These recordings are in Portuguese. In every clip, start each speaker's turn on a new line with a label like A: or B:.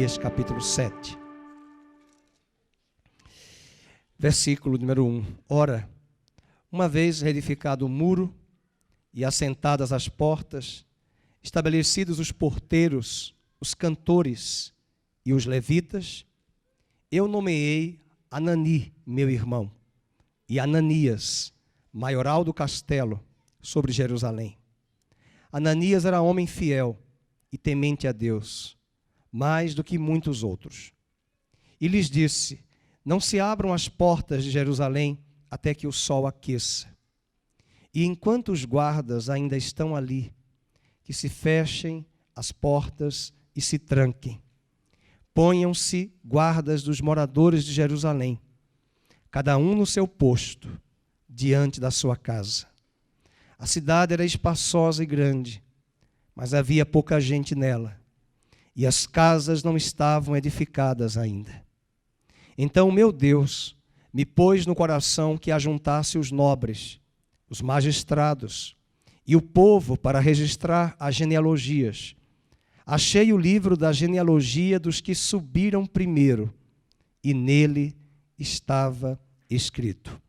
A: Jeremias capítulo 7. Versículo número 1. Ora, uma vez reedificado o muro e assentadas as portas, estabelecidos os porteiros, os cantores e os levitas, eu nomeei Anani, meu irmão, e Ananias, maioral do castelo, sobre Jerusalém. Ananias era homem fiel e temente a Deus, mais do que muitos outros. E lhes disse: não se abram as portas de Jerusalém até que o sol aqueça. E enquanto os guardas ainda estão ali, que se fechem as portas e se tranquem. Ponham-se guardas dos moradores de Jerusalém, cada um no seu posto, diante da sua casa. A cidade era espaçosa e grande, mas havia pouca gente nela, e as casas não estavam edificadas ainda. Então meu Deus me pôs no coração que ajuntasse os nobres, os magistrados e o povo para registrar as genealogias. Achei o livro da genealogia dos que subiram primeiro, e nele estava escrito: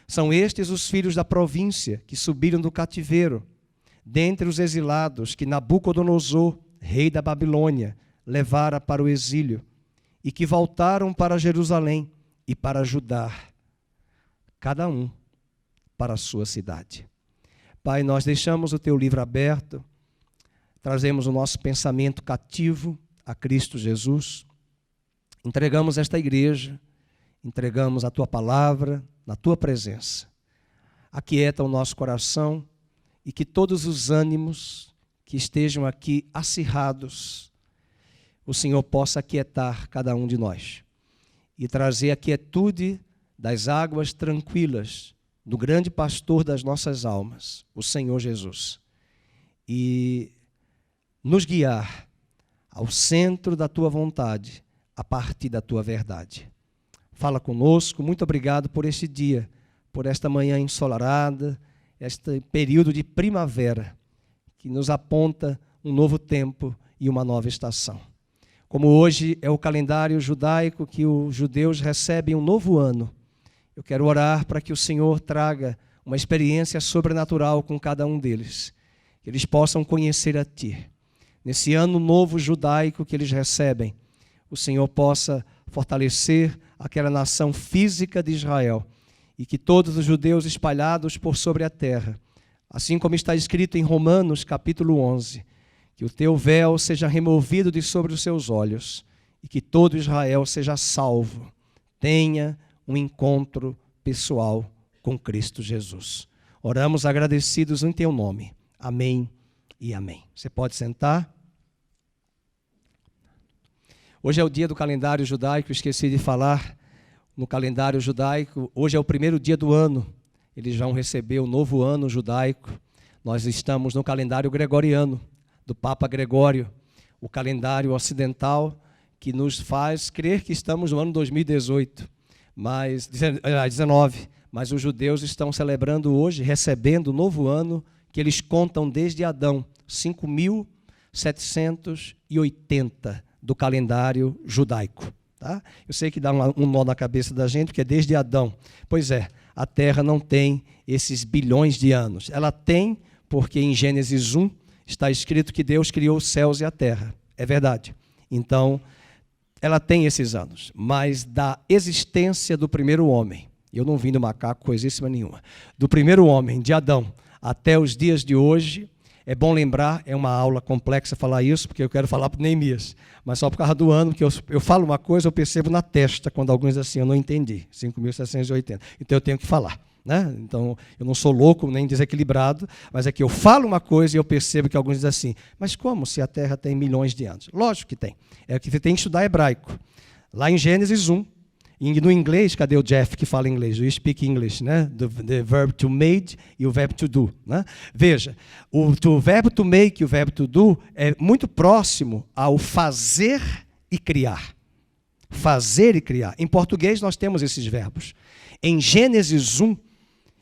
A: são estes os filhos da província que subiram do cativeiro, dentre os exilados que Nabucodonosor, rei da Babilônia, levara para o exílio, e que voltaram para Jerusalém e para Judá, cada um para a sua cidade. Pai, nós deixamos o teu livro aberto, trazemos o nosso pensamento cativo a Cristo Jesus, entregamos esta igreja, entregamos a tua palavra na tua presença. Aquieta o nosso coração e que todos os ânimos que estejam aqui acirrados, o Senhor possa aquietar cada um de nós e trazer a quietude das águas tranquilas do grande pastor das nossas almas, o Senhor Jesus, e nos guiar ao centro da tua vontade, a partir da tua verdade. Fala conosco, muito obrigado por este dia, por esta manhã ensolarada, este período de primavera, que nos aponta um novo tempo e uma nova estação. Como hoje é o calendário judaico que os judeus recebem um novo ano, eu quero orar para que o Senhor traga uma experiência sobrenatural com cada um deles, que eles possam conhecer a Ti. Nesse ano novo judaico que eles recebem, o Senhor possa fortalecer aquela nação física de Israel e que todos os judeus espalhados por sobre a terra, assim como está escrito em Romanos capítulo 11, que o teu véu seja removido de sobre os seus olhos e que todo Israel seja salvo, tenha um encontro pessoal com Cristo Jesus. Oramos agradecidos em teu nome. Amém e amém. Você pode sentar. Hoje é o dia do calendário judaico, esqueci de falar. No calendário judaico, hoje é o primeiro dia do ano. Eles vão receber o novo ano judaico. Nós estamos no calendário gregoriano, do Papa Gregório, o calendário ocidental que nos faz crer que estamos no ano 2018, mas 19. Mas os judeus estão celebrando hoje, recebendo o novo ano que eles contam desde Adão, 5.780 do calendário judaico. Tá? Eu sei que dá um nó na cabeça da gente, porque é desde Adão. Pois é, a Terra não tem esses bilhões de anos. Ela tem porque em Gênesis 1 está escrito que Deus criou os céus e a terra. É verdade. Então, ela tem esses anos. Mas da existência do primeiro homem, eu não vim do macaco, coisíssima nenhuma, do primeiro homem, de Adão, até os dias de hoje, é bom lembrar, é uma aula complexa falar isso, porque eu quero falar para o Neemias, mas só por causa do ano, que eu falo uma coisa, eu percebo na testa, quando alguns dizem assim, eu não entendi, 5.780, então eu tenho que falar. Né? Então, eu não sou louco nem desequilibrado, mas é que eu falo uma coisa e eu percebo que alguns dizem assim, mas como se a Terra tem milhões de anos? Lógico que tem. É que você tem que estudar hebraico. Lá em Gênesis 1, no inglês, cadê o Jeff que fala inglês? You speak English, né? The verb to made e o verb to do. Né? Veja, o verbo to make e o verbo to do é muito próximo ao fazer e criar. Fazer e criar. Em português nós temos esses verbos. Em Gênesis 1,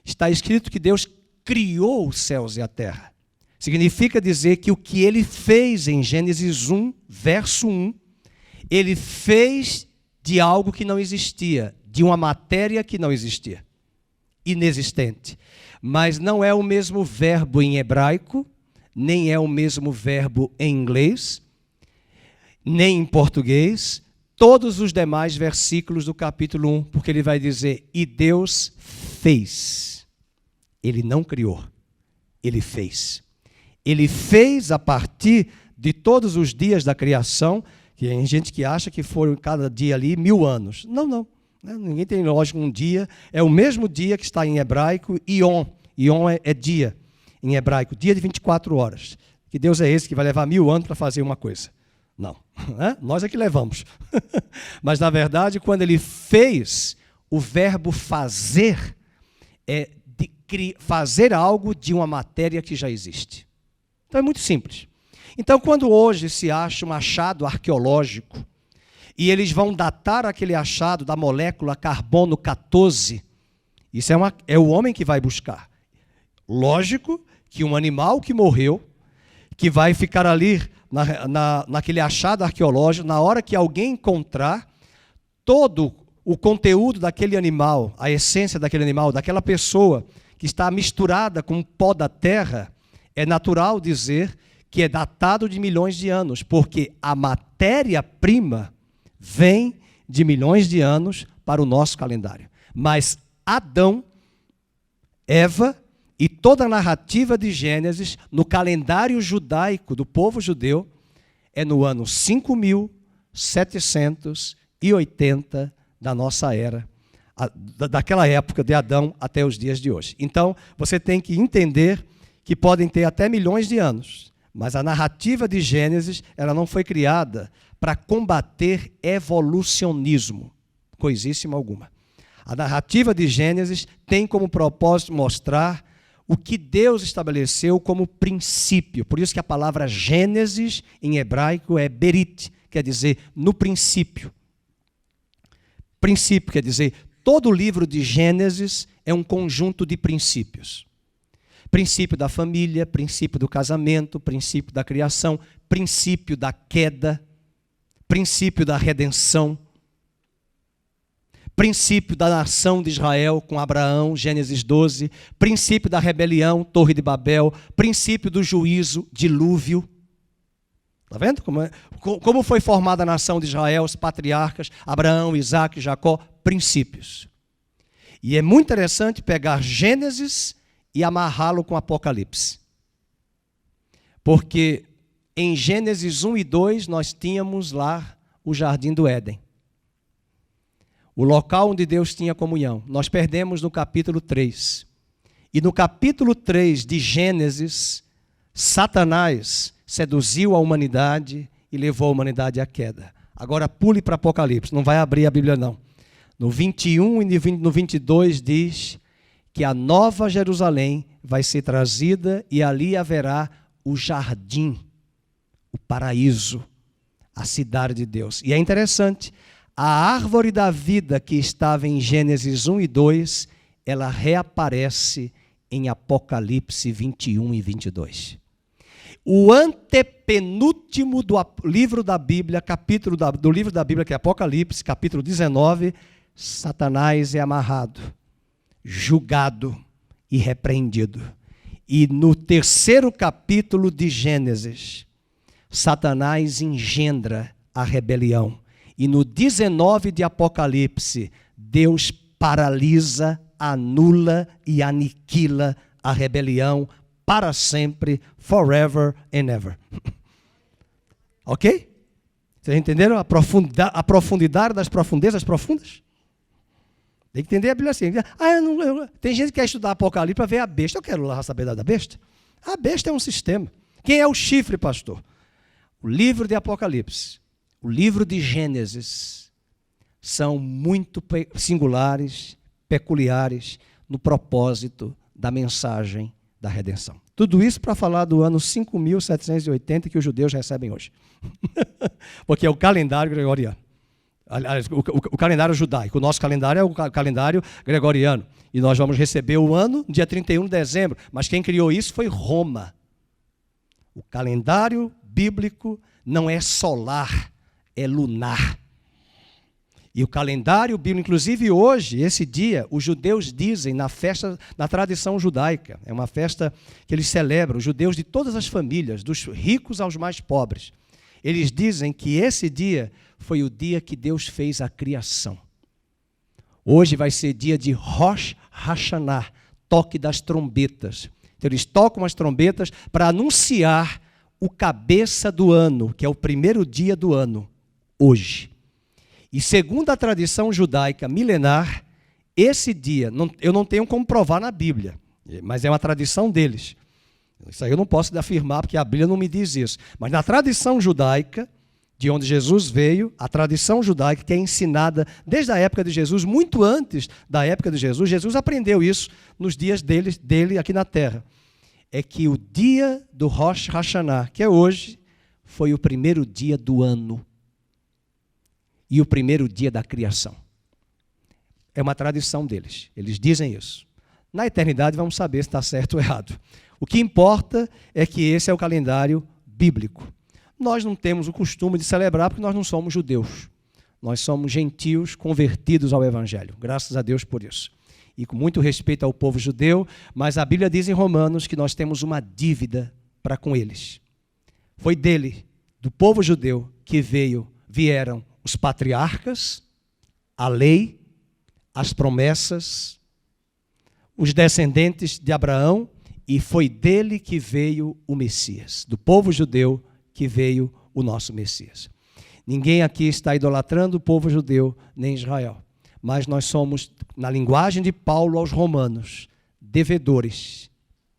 A: está escrito que Deus criou os céus e a terra. Significa dizer que o que ele fez em Gênesis 1, verso 1, Ele fez de algo que não existia, de uma matéria que não existia, inexistente. Mas não é o mesmo verbo em hebraico, nem é o mesmo verbo em inglês, nem em português, todos os demais versículos do capítulo 1, porque ele vai dizer, e Deus fez. Ele não criou, ele fez. Ele fez a partir de todos os dias da criação, que tem gente que acha que foram cada dia ali 1000 anos. Não. Ninguém tem lógica um dia. É o mesmo dia que está em hebraico, Ion. Ion é dia em hebraico, dia de 24 horas. Que Deus é esse que vai levar 1000 anos para fazer uma coisa? Não. Nós é que levamos. Mas, na verdade, quando ele fez, o verbo fazer é fazer algo de uma matéria que já existe. Então, é muito simples. Então, quando hoje se acha um achado arqueológico, e eles vão datar aquele achado da molécula carbono 14, isso é o homem que vai buscar. Lógico que um animal que morreu, que vai ficar ali naquele achado arqueológico, na hora que alguém encontrar, todo o conteúdo daquele animal, a essência daquele animal, daquela pessoa que está misturada com o pó da terra, é natural dizer que é datado de milhões de anos, porque a matéria-prima vem de milhões de anos para o nosso calendário. Mas Adão, Eva e toda a narrativa de Gênesis, no calendário judaico do povo judeu, é no ano 5780 da nossa era, daquela época de Adão até os dias de hoje. Então, você tem que entender que podem ter até milhões de anos, mas a narrativa de Gênesis, ela não foi criada para combater evolucionismo, coisíssima alguma. A narrativa de Gênesis tem como propósito mostrar o que Deus estabeleceu como princípio. Por isso que a palavra Gênesis em hebraico é berit, quer dizer no princípio. Princípio quer dizer, todo o livro de Gênesis é um conjunto de princípios. Princípio da família, princípio do casamento, princípio da criação, princípio da queda, princípio da redenção, princípio da nação de Israel com Abraão, Gênesis 12, princípio da rebelião, Torre de Babel, princípio do juízo, dilúvio. Está vendo como foi formada a nação de Israel, os patriarcas, Abraão, Isaac, Jacó, princípios. E é muito interessante pegar Gênesis e amarrá-lo com Apocalipse. Porque em Gênesis 1 e 2 nós tínhamos lá o Jardim do Éden. O local onde Deus tinha comunhão. Nós perdemos no capítulo 3. E no capítulo 3 de Gênesis, Satanás seduziu a humanidade e levou a humanidade à queda. Agora pule para Apocalipse, não vai abrir a Bíblia não. No 21 e no 22 diz que a nova Jerusalém vai ser trazida e ali haverá o jardim, o paraíso, a cidade de Deus. E é interessante, a árvore da vida que estava em Gênesis 1 e 2, ela reaparece em Apocalipse 21 e 22. O antepenúltimo do livro da Bíblia, do livro da Bíblia, que é Apocalipse, capítulo 19, Satanás é amarrado, julgado e repreendido. E no terceiro capítulo de Gênesis, Satanás engendra a rebelião. E no 19 de Apocalipse, Deus paralisa, anula e aniquila a rebelião para sempre, forever and ever. Ok? Vocês entenderam a profundidade das profundezas profundas? Tem que entender a Bíblia assim. Tem gente que quer estudar Apocalipse para ver a besta. Eu quero lá saber da besta. A besta é um sistema. Quem é o chifre, pastor? O livro de Apocalipse, o livro de Gênesis, são muito singulares, peculiares, no propósito da mensagem da redenção. Tudo isso para falar do ano 5.780 que os judeus recebem hoje. Porque é o calendário gregoriano. O calendário judaico. O nosso calendário é o calendário gregoriano. E nós vamos receber o ano dia 31 de dezembro. Mas quem criou isso foi Roma. O calendário bíblico não é solar, é lunar. E o calendário bíblico, inclusive hoje, esse dia, os judeus dizem na festa, na tradição judaica, é uma festa que eles celebram, os judeus de todas as famílias, dos ricos aos mais pobres. Eles dizem que esse dia foi o dia que Deus fez a criação. Hoje vai ser dia de Rosh Hashanah, toque das trombetas. Então eles tocam as trombetas para anunciar o cabeça do ano, que é o primeiro dia do ano, hoje. E segundo a tradição judaica milenar, esse dia, eu não tenho como provar na Bíblia, mas é uma tradição deles. Isso aí eu não posso afirmar, porque a Bíblia não me diz isso. Mas na tradição judaica, de onde Jesus veio, a tradição judaica que é ensinada desde a época de Jesus, muito antes da época de Jesus, Jesus aprendeu isso nos dias dele aqui na terra. É que o dia do Rosh Hashanah, que é hoje, foi o primeiro dia do ano. E o primeiro dia da criação. É uma tradição deles. Eles dizem isso. Na eternidade vamos saber se está certo ou errado. O que importa é que esse é o calendário bíblico. Nós não temos o costume de celebrar porque nós não somos judeus. Nós somos gentios convertidos ao Evangelho. Graças a Deus por isso. E com muito respeito ao povo judeu, mas a Bíblia diz em Romanos que nós temos uma dívida para com eles. Foi dele, do povo judeu, que vieram os patriarcas, a lei, as promessas, os descendentes de Abraão, e foi dele que veio o Messias, do povo judeu que veio o nosso Messias. Ninguém aqui está idolatrando o povo judeu, nem Israel, mas nós somos, na linguagem de Paulo aos Romanos, devedores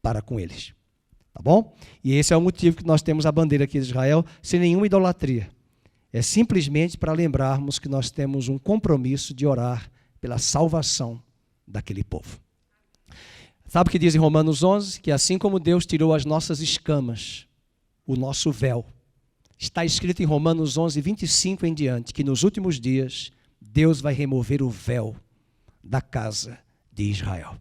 A: para com eles. Tá bom? E esse é o motivo que nós temos a bandeira aqui de Israel, sem nenhuma idolatria. É simplesmente para lembrarmos que nós temos um compromisso de orar pela salvação daquele povo. Sabe o que diz em Romanos 11? Que assim como Deus tirou as nossas escamas, o nosso véu, está escrito em Romanos 11, 25 em diante, que nos últimos dias Deus vai remover o véu da casa de Israel.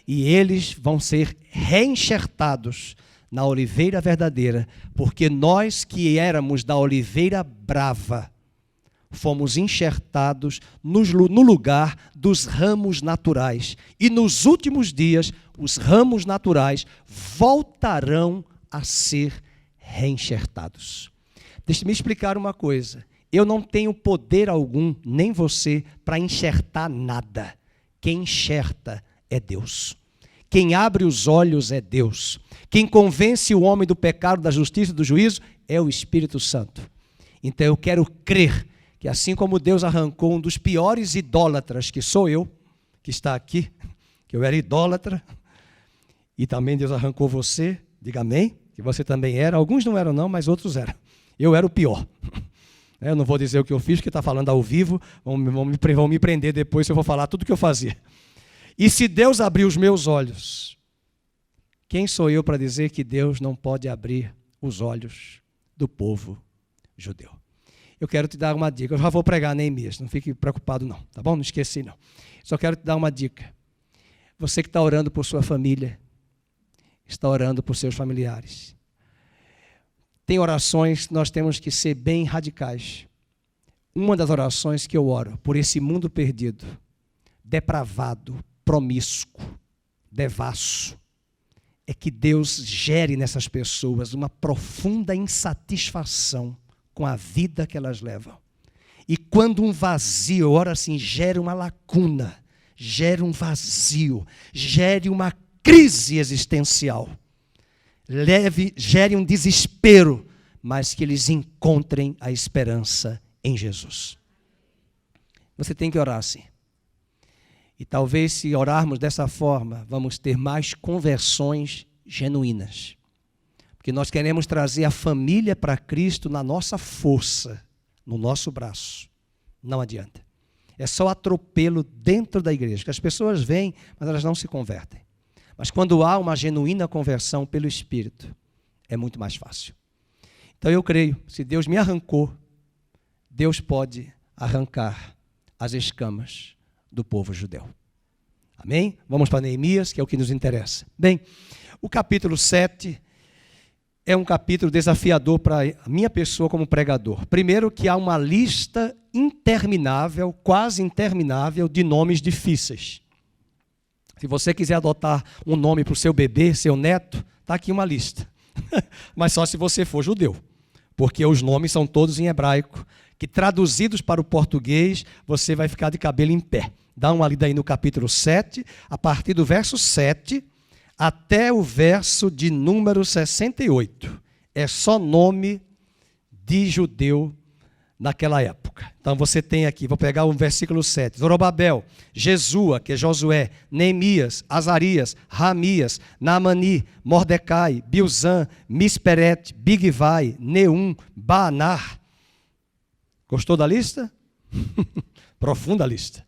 A: E eles vão ser reenxertados na oliveira verdadeira, porque nós que éramos da oliveira brava, fomos enxertados no lugar dos ramos naturais. E nos últimos dias, os ramos naturais voltarão a ser reenxertados. Deixe-me explicar uma coisa. Eu não tenho poder algum, nem você, para enxertar nada. Quem enxerta é Deus. Quem abre os olhos é Deus. Quem convence o homem do pecado, da justiça e do juízo é o Espírito Santo. Então eu quero crer que assim como Deus arrancou um dos piores idólatras, que sou eu, que está aqui, que eu era idólatra, e também Deus arrancou você, diga amém, que você também era. Alguns não eram não, mas outros eram. Eu era o pior. Eu não vou dizer o que eu fiz, porque está falando ao vivo, vão me prender depois se eu vou falar tudo o que eu fazia. E se Deus abrir os meus olhos, quem sou eu para dizer que Deus não pode abrir os olhos do povo judeu? Eu quero te dar uma dica. Eu já vou pregar Neemias, não fique preocupado não, tá bom? Não esqueci não. Só quero te dar uma dica. Você que está orando por sua família, está orando por seus familiares. Tem orações que nós temos que ser bem radicais. Uma das orações que eu oro por esse mundo perdido, depravado, promíscuo, devasso, é que Deus gere nessas pessoas uma profunda insatisfação com a vida que elas levam. E quando um vazio, ora assim, gere uma lacuna, gere um vazio, gere uma crise existencial, gere um desespero, mas que eles encontrem a esperança em Jesus. Você tem que orar assim. E talvez se orarmos dessa forma, vamos ter mais conversões genuínas. Porque nós queremos trazer a família para Cristo na nossa força, no nosso braço. Não adianta. É só atropelo dentro da igreja, que as pessoas vêm, mas elas não se convertem. Mas quando há uma genuína conversão pelo Espírito, é muito mais fácil. Então eu creio, se Deus me arrancou, Deus pode arrancar as escamas do povo judeu. Amém? Vamos para Neemias, que é o que nos interessa. Bem, o capítulo 7 é um capítulo desafiador para a minha pessoa como pregador. Primeiro, que há uma lista interminável, quase interminável, de nomes difíceis. Se você quiser adotar um nome para o seu bebê, seu neto, está aqui uma lista. Mas só se você for judeu, porque os nomes são todos em hebraico, que traduzidos para o português, você vai ficar de cabelo em pé. Dá uma lida aí no capítulo 7, a partir do verso 7 até o verso de número 68. É só nome de judeu naquela época. Então você tem aqui, vou pegar o versículo 7. Zorobabel, Jesua, que é Josué, Neemias, Azarias, Ramias, Naamani, Mordecai, Bilzan, Misperet, Bigvai, Neum, Baanar. Gostou da lista? Profunda lista.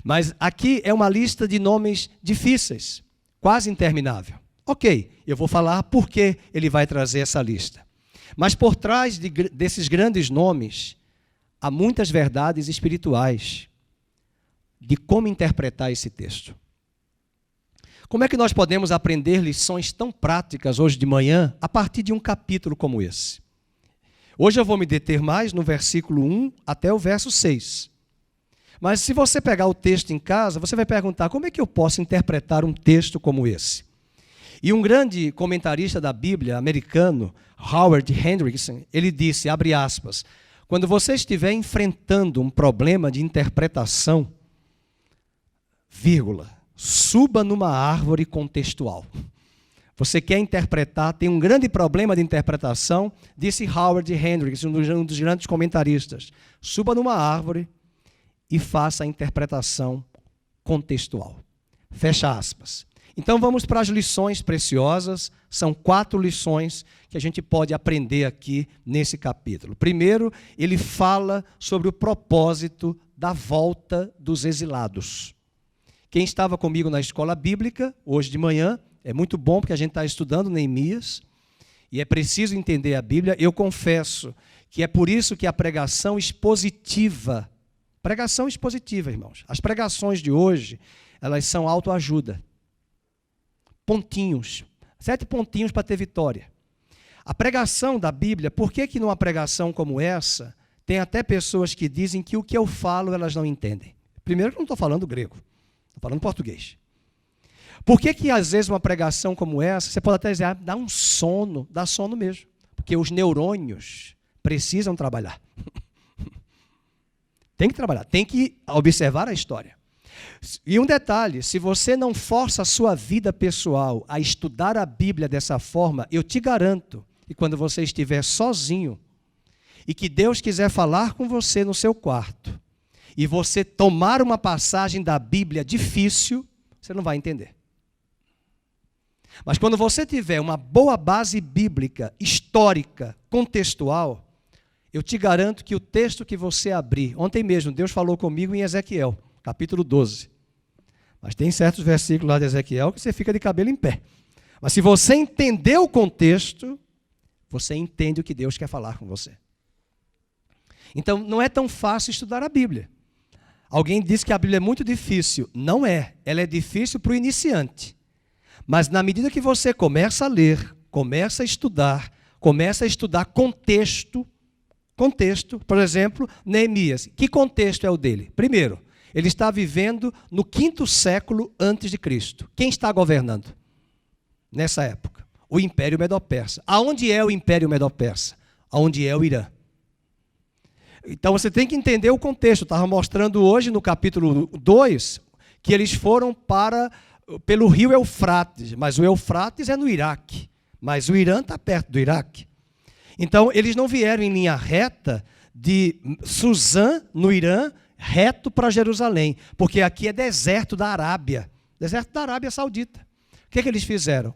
A: Mas aqui é uma lista de nomes difíceis, quase interminável. Ok, eu vou falar por que ele vai trazer essa lista. Mas por trás desses grandes nomes, há muitas verdades espirituais de como interpretar esse texto. Como é que nós podemos aprender lições tão práticas hoje de manhã a partir de um capítulo como esse? Hoje eu vou me deter mais no versículo 1 até o verso 6. Mas se você pegar o texto em casa, você vai perguntar, como é que eu posso interpretar um texto como esse? E um grande comentarista da Bíblia americano, Howard Hendrickson, ele disse, abre aspas, quando você estiver enfrentando um problema de interpretação, vírgula, suba numa árvore contextual. Você quer interpretar, tem um grande problema de interpretação, disse Howard Hendrickson, um dos grandes comentaristas. Suba numa árvore e faça a interpretação contextual. Fecha aspas. Então vamos para as lições preciosas, são 4 lições que a gente pode aprender aqui nesse capítulo. Primeiro, ele fala sobre o propósito da volta dos exilados. Quem estava comigo na escola bíblica, hoje de manhã, é muito bom porque a gente está estudando Neemias, e é preciso entender a Bíblia. Eu confesso que é por isso que a pregação expositiva, irmãos, as pregações de hoje, elas são autoajuda. Pontinhos, 7 pontinhos para ter vitória. A pregação da Bíblia, por que numa pregação como essa, tem até pessoas que dizem que o que eu falo elas não entendem? Primeiro, eu não estou falando grego, estou falando português. Por que às vezes uma pregação como essa, você pode até dizer, dá um sono, dá sono mesmo, porque os neurônios precisam trabalhar. Tem que trabalhar, tem que observar a história. E um detalhe, se você não força a sua vida pessoal a estudar a Bíblia dessa forma, eu te garanto que quando você estiver sozinho e que Deus quiser falar com você no seu quarto e você tomar uma passagem da Bíblia difícil, você não vai entender. Mas quando você tiver uma boa base bíblica, histórica, contextual, eu te garanto que o texto que você abrir, ontem mesmo Deus falou comigo em Ezequiel, capítulo 12. Mas tem certos versículos lá de Ezequiel que você fica de cabelo em pé. Mas se você entender o contexto, você entende o que Deus quer falar com você. Então, não é tão fácil estudar a Bíblia. Alguém disse que a Bíblia é muito difícil. Não é. Ela é difícil para o iniciante. Mas na medida que você começa a ler, começa a estudar contexto, por exemplo, Neemias. Que contexto é o dele? Primeiro, ele está vivendo no 5º século antes de Cristo. Quem está governando nessa época? O Império Medo-Persa. Aonde é o Império Medo-Persa? Aonde é o Irã. Então você tem que entender o contexto. Eu estava mostrando hoje no capítulo 2 que eles foram pelo rio Eufrates, mas o Eufrates é no Iraque, mas o Irã está perto do Iraque. Então eles não vieram em linha reta de Suzã, no Irã, reto para Jerusalém, porque aqui é deserto da Arábia Saudita. O que eles fizeram?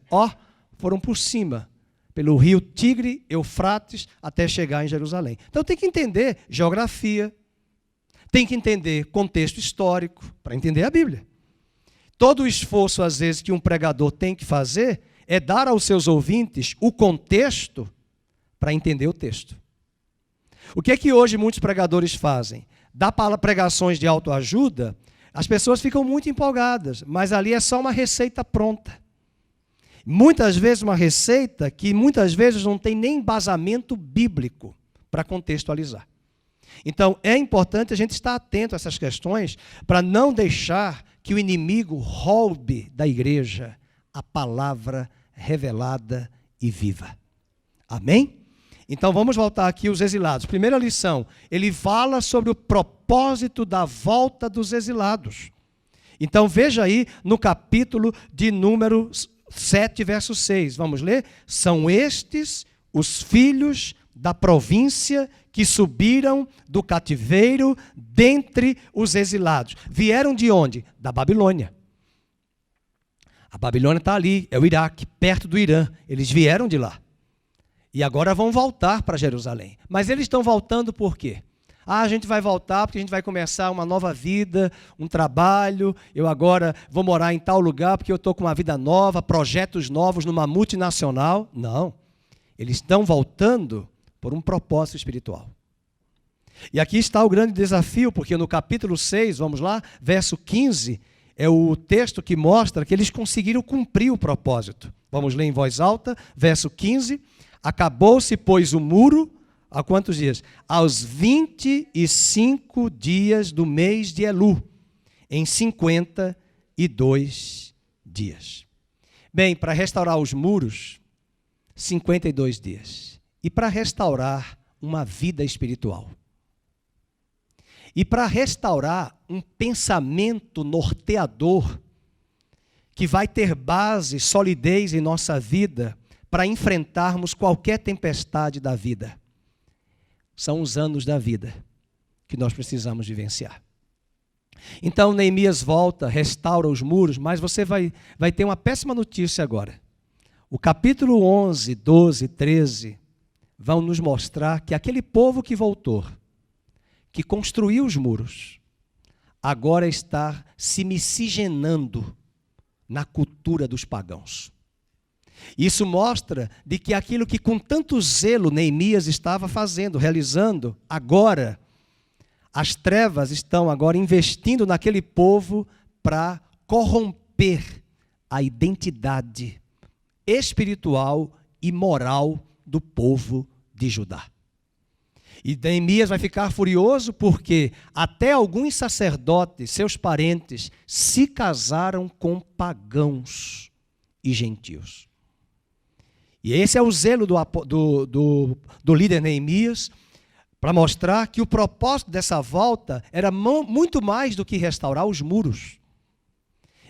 A: Foram por cima, pelo rio Tigre, Eufrates, até chegar em Jerusalém. Então tem que entender geografia, tem que entender contexto histórico, para entender a Bíblia. Todo o esforço, às vezes, que um pregador tem que fazer é dar aos seus ouvintes o contexto para entender o texto. O que é que hoje muitos pregadores fazem? Dá para pregações de autoajuda, as pessoas ficam muito empolgadas, mas ali é só uma receita pronta. Muitas vezes uma receita que muitas vezes não tem nem embasamento bíblico para contextualizar. Então, é importante a gente estar atento a essas questões para não deixar que o inimigo roube da igreja a palavra revelada e viva. Amém? Então, vamos voltar aqui aos exilados. Primeira lição, ele fala sobre o propósito da volta dos exilados. Então, veja aí no capítulo de número 7, verso 6. Vamos ler? São estes os filhos da província que subiram do cativeiro dentre os exilados. Vieram de onde? Da Babilônia. A Babilônia está ali, é o Iraque, perto do Irã. Eles vieram de lá. E agora vão voltar para Jerusalém. Mas eles estão voltando por quê? A gente vai voltar porque a gente vai começar uma nova vida, um trabalho. Eu agora vou morar em tal lugar porque eu estou com uma vida nova, projetos novos numa multinacional. Não. Eles estão voltando por um propósito espiritual. E aqui está o grande desafio, porque no capítulo 6, vamos lá, verso 15, é o texto que mostra que eles conseguiram cumprir o propósito. Vamos ler em voz alta, verso 15. Acabou-se, pois, o muro, há quantos dias? Aos 25 dias do mês de Elu, em 52 dias. Bem, para restaurar os muros, 52 dias. E para restaurar uma vida espiritual. E para restaurar um pensamento norteador que vai ter base, solidez em nossa vida para enfrentarmos qualquer tempestade da vida. São os anos da vida que nós precisamos vivenciar. Então, Neemias volta, restaura os muros, mas você vai ter uma péssima notícia agora. O capítulo 11, 12, 13 vão nos mostrar que aquele povo que voltou, que construiu os muros, agora está se miscigenando na cultura dos pagãos. Isso mostra de que aquilo que com tanto zelo Neemias estava fazendo, realizando, agora, as trevas estão agora investindo naquele povo para corromper a identidade espiritual e moral do povo de Judá. E Neemias vai ficar furioso porque até alguns sacerdotes, seus parentes, se casaram com pagãos e gentios. E esse é o zelo do líder Neemias, para mostrar que o propósito dessa volta era muito mais do que restaurar os muros.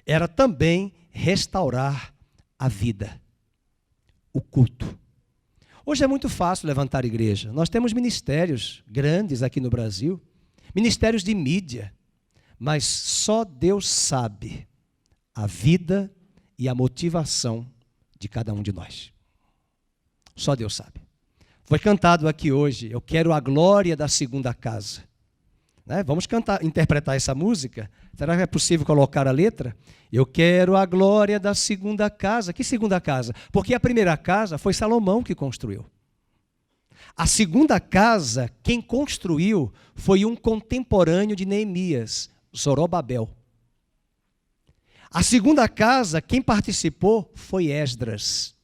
A: Era também restaurar a vida, o culto. Hoje é muito fácil levantar igreja. Nós temos ministérios grandes aqui no Brasil, ministérios de mídia, mas só Deus sabe a vida e a motivação de cada um de nós. Só Deus sabe. Foi cantado aqui hoje, eu quero a glória da segunda casa. Né? Vamos interpretar essa música? Será que é possível colocar a letra? Eu quero a glória da segunda casa. Que segunda casa? Porque a primeira casa foi Salomão que construiu. A segunda casa, quem construiu foi um contemporâneo de Neemias, Zorobabel. A segunda casa, quem participou foi Esdras.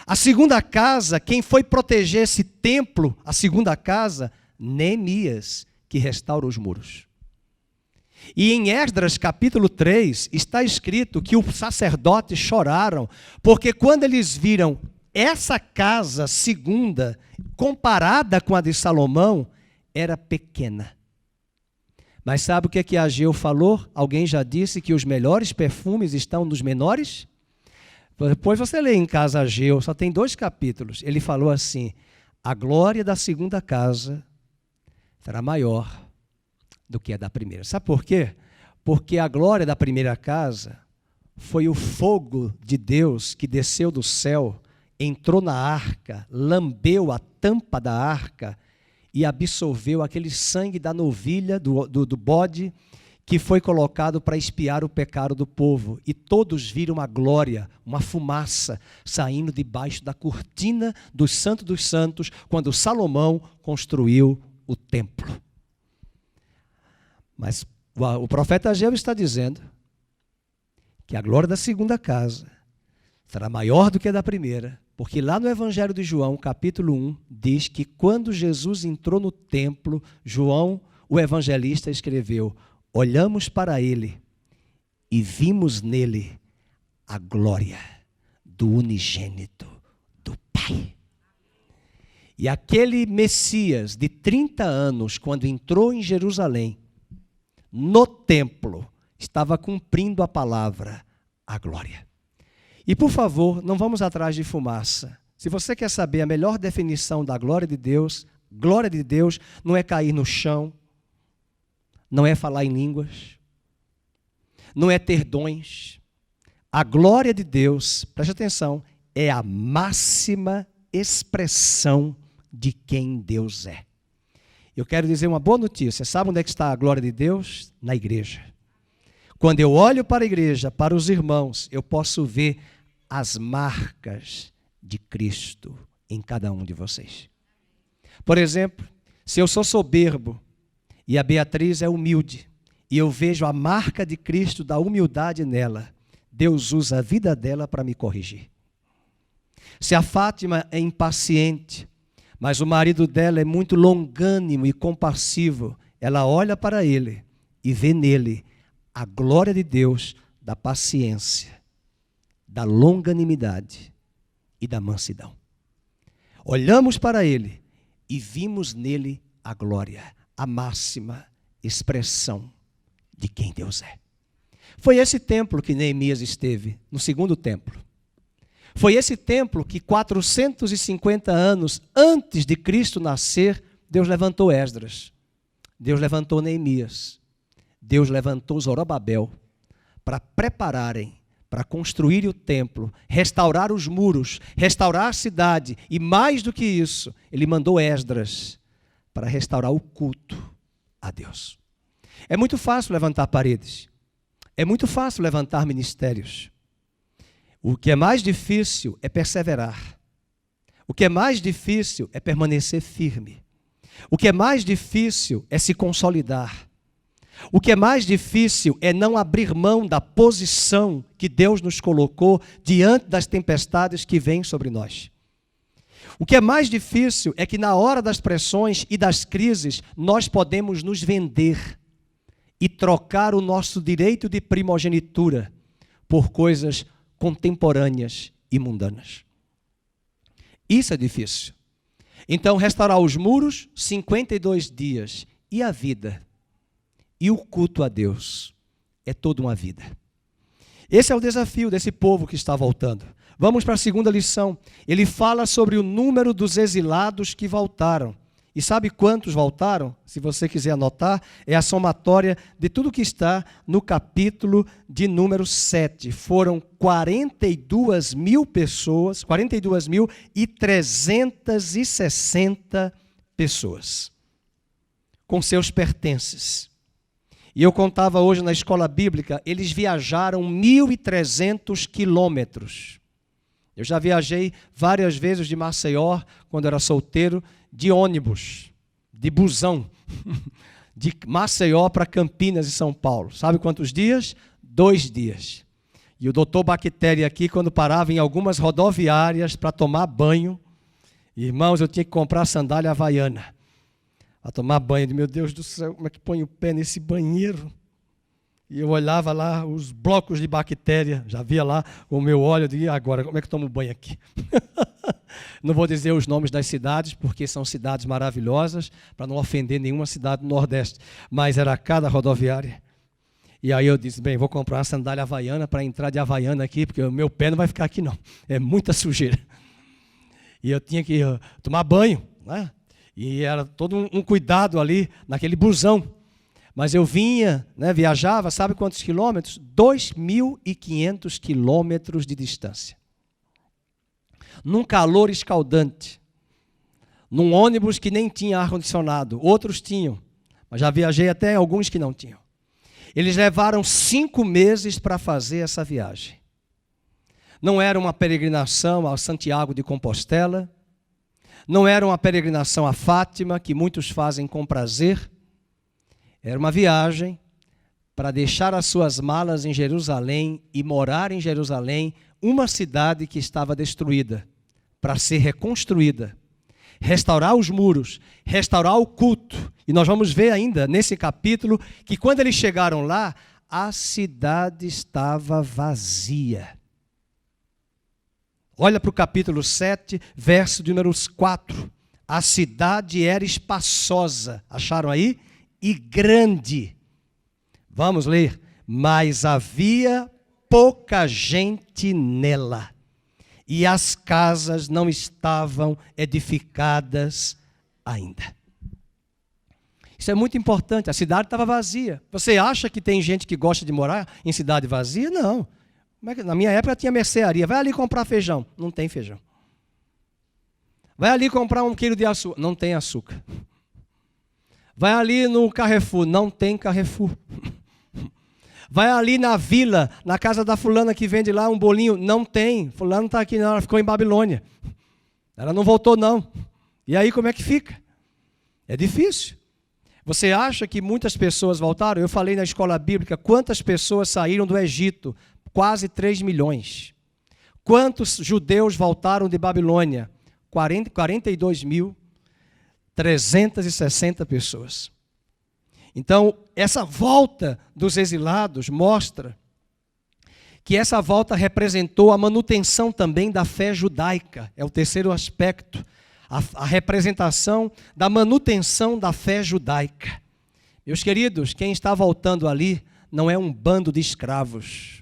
A: A segunda casa, quem foi proteger esse templo, a segunda casa, Neemias, que restaura os muros. E em Esdras capítulo 3, está escrito que os sacerdotes choraram, porque quando eles viram essa casa segunda, comparada com a de Salomão, era pequena. Mas sabe o que Ageu falou? Alguém já disse que os melhores perfumes estão nos menores? Depois você lê em casa Ageu, só tem 2 capítulos. Ele falou assim, a glória da segunda casa será maior do que a da primeira. Sabe por quê? Porque a glória da primeira casa foi o fogo de Deus que desceu do céu, entrou na arca, lambeu a tampa da arca e absorveu aquele sangue da novilha, do bode, que foi colocado para expiar o pecado do povo. E todos viram a glória, uma fumaça, saindo debaixo da cortina dos santos, quando Salomão construiu o templo. Mas o profeta Ageu está dizendo que a glória da segunda casa será maior do que a da primeira, porque lá no Evangelho de João, capítulo 1, diz que quando Jesus entrou no templo, João, o evangelista, escreveu: olhamos para ele e vimos nele a glória do unigênito do Pai. E aquele Messias de 30 anos, quando entrou em Jerusalém, no templo, estava cumprindo a palavra, a glória. E por favor, não vamos atrás de fumaça. Se você quer saber a melhor definição da glória de Deus não é cair no chão, não é falar em línguas, não é ter dons. A glória de Deus, preste atenção, é a máxima expressão de quem Deus é. Eu quero dizer uma boa notícia. Sabe onde é que está a glória de Deus? Na igreja. Quando eu olho para a igreja, para os irmãos, eu posso ver as marcas de Cristo em cada um de vocês. Por exemplo, se eu sou soberbo e a Beatriz é humilde, e eu vejo a marca de Cristo da humildade nela, Deus usa a vida dela para me corrigir. Se a Fátima é impaciente, mas o marido dela é muito longânimo e compassivo, ela olha para ele e vê nele a glória de Deus da paciência, da longanimidade e da mansidão. Olhamos para ele e vimos nele a glória, a máxima expressão de quem Deus é. Foi esse templo que Neemias esteve, no segundo templo. Foi esse templo que 450 anos antes de Cristo nascer, Deus levantou Esdras, Deus levantou Neemias, Deus levantou Zorobabel para prepararem, para construir o templo, restaurar os muros, restaurar a cidade e mais do que isso, ele mandou Esdras para restaurar o culto a Deus. É muito fácil levantar paredes, é muito fácil levantar ministérios. O que é mais difícil é perseverar. O que é mais difícil é permanecer firme. O que é mais difícil é se consolidar. O que é mais difícil é não abrir mão da posição que Deus nos colocou diante das tempestades que vêm sobre nós. O que é mais difícil é que na hora das pressões e das crises, nós podemos nos vender e trocar o nosso direito de primogenitura por coisas contemporâneas e mundanas. Isso é difícil. Então, restaurar os muros, 52 dias. E a vida? E o culto a Deus? É toda uma vida. Esse é o desafio desse povo que está voltando. Vamos para a segunda lição. Ele fala sobre o número dos exilados que voltaram. E sabe quantos voltaram? Se você quiser anotar, é a somatória de tudo que está no capítulo de número 7. Foram 42 mil pessoas, 42.360 pessoas, com seus pertences. E eu contava hoje na escola bíblica, eles viajaram 1.300 quilômetros. Eu já viajei várias vezes de Maceió, quando era solteiro, de ônibus, de busão, de Maceió para Campinas e São Paulo. Sabe quantos dias? 2 dias. E o doutor Bactéria aqui, quando parava em algumas rodoviárias para tomar banho, irmãos, eu tinha que comprar sandália havaiana para tomar banho. Meu Deus do céu, como é que põe o pé nesse banheiro? E eu olhava lá os blocos de bactéria, já via lá o meu óleo, e agora, como é que eu tomo banho aqui? Não vou dizer os nomes das cidades, porque são cidades maravilhosas, para não ofender nenhuma cidade do Nordeste, mas era cada rodoviária. E aí eu disse, bem, vou comprar uma sandália havaiana para entrar de havaiana aqui, porque o meu pé não vai ficar aqui não, é muita sujeira. E eu tinha que tomar banho, né? E era todo um cuidado ali, naquele busão. Mas eu vinha, né, viajava, sabe quantos quilômetros? 2.500 quilômetros de distância. Num calor escaldante. Num ônibus que nem tinha ar-condicionado. Outros tinham, mas já viajei até alguns que não tinham. Eles levaram 5 meses para fazer essa viagem. Não era uma peregrinação a Santiago de Compostela. Não era uma peregrinação a Fátima, que muitos fazem com prazer. Era uma viagem para deixar as suas malas em Jerusalém e morar em Jerusalém, uma cidade que estava destruída, para ser reconstruída, restaurar os muros, restaurar o culto. E nós vamos ver ainda nesse capítulo que quando eles chegaram lá, a cidade estava vazia. Olha para o capítulo 7, verso de número 4. A cidade era espaçosa, acharam aí? E grande. Vamos ler. Mas havia pouca gente nela, e as casas não estavam edificadas ainda. Isso é muito importante, a cidade estava vazia. Você acha que tem gente que gosta de morar em cidade vazia? Não. Na minha época tinha mercearia. Vai ali comprar feijão. Não tem feijão. Vai ali comprar 1 quilo de açúcar. Não tem açúcar. Vai ali no Carrefour. Não tem Carrefour. Vai ali na vila, na casa da fulana que vende lá um bolinho. Não tem. Fulano está aqui, não, ela ficou em Babilônia. Ela não voltou, não. E aí como é que fica? É difícil. Você acha que muitas pessoas voltaram? Eu falei na escola bíblica, quantas pessoas saíram do Egito? Quase 3 milhões. Quantos judeus voltaram de Babilônia? 42.360 pessoas. Então, essa volta dos exilados mostra que essa volta representou a manutenção também da fé judaica. É o terceiro aspecto. A representação da manutenção da fé judaica. Meus queridos, quem está voltando ali não é um bando de escravos.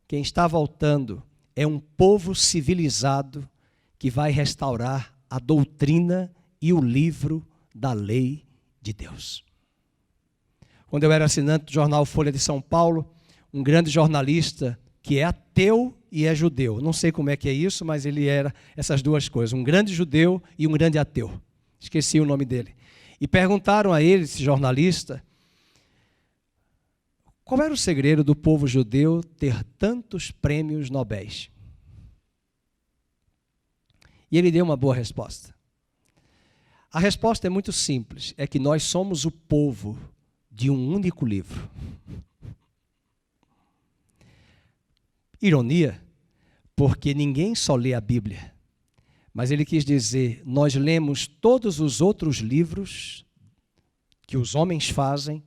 A: Quem está voltando é um povo civilizado que vai restaurar a doutrina e o livro da lei de Deus. Quando eu era assinante do jornal Folha de São Paulo, um grande jornalista que é ateu e é judeu. Não sei como é que é isso, mas ele era essas duas coisas, um grande judeu e um grande ateu. Esqueci o nome dele. E perguntaram a ele, esse jornalista, qual era o segredo do povo judeu ter tantos prêmios nobéis? E ele deu uma boa resposta. A resposta é muito simples, é que nós somos o povo de um único livro. Ironia, porque ninguém só lê a Bíblia, mas ele quis dizer, nós lemos todos os outros livros que os homens fazem,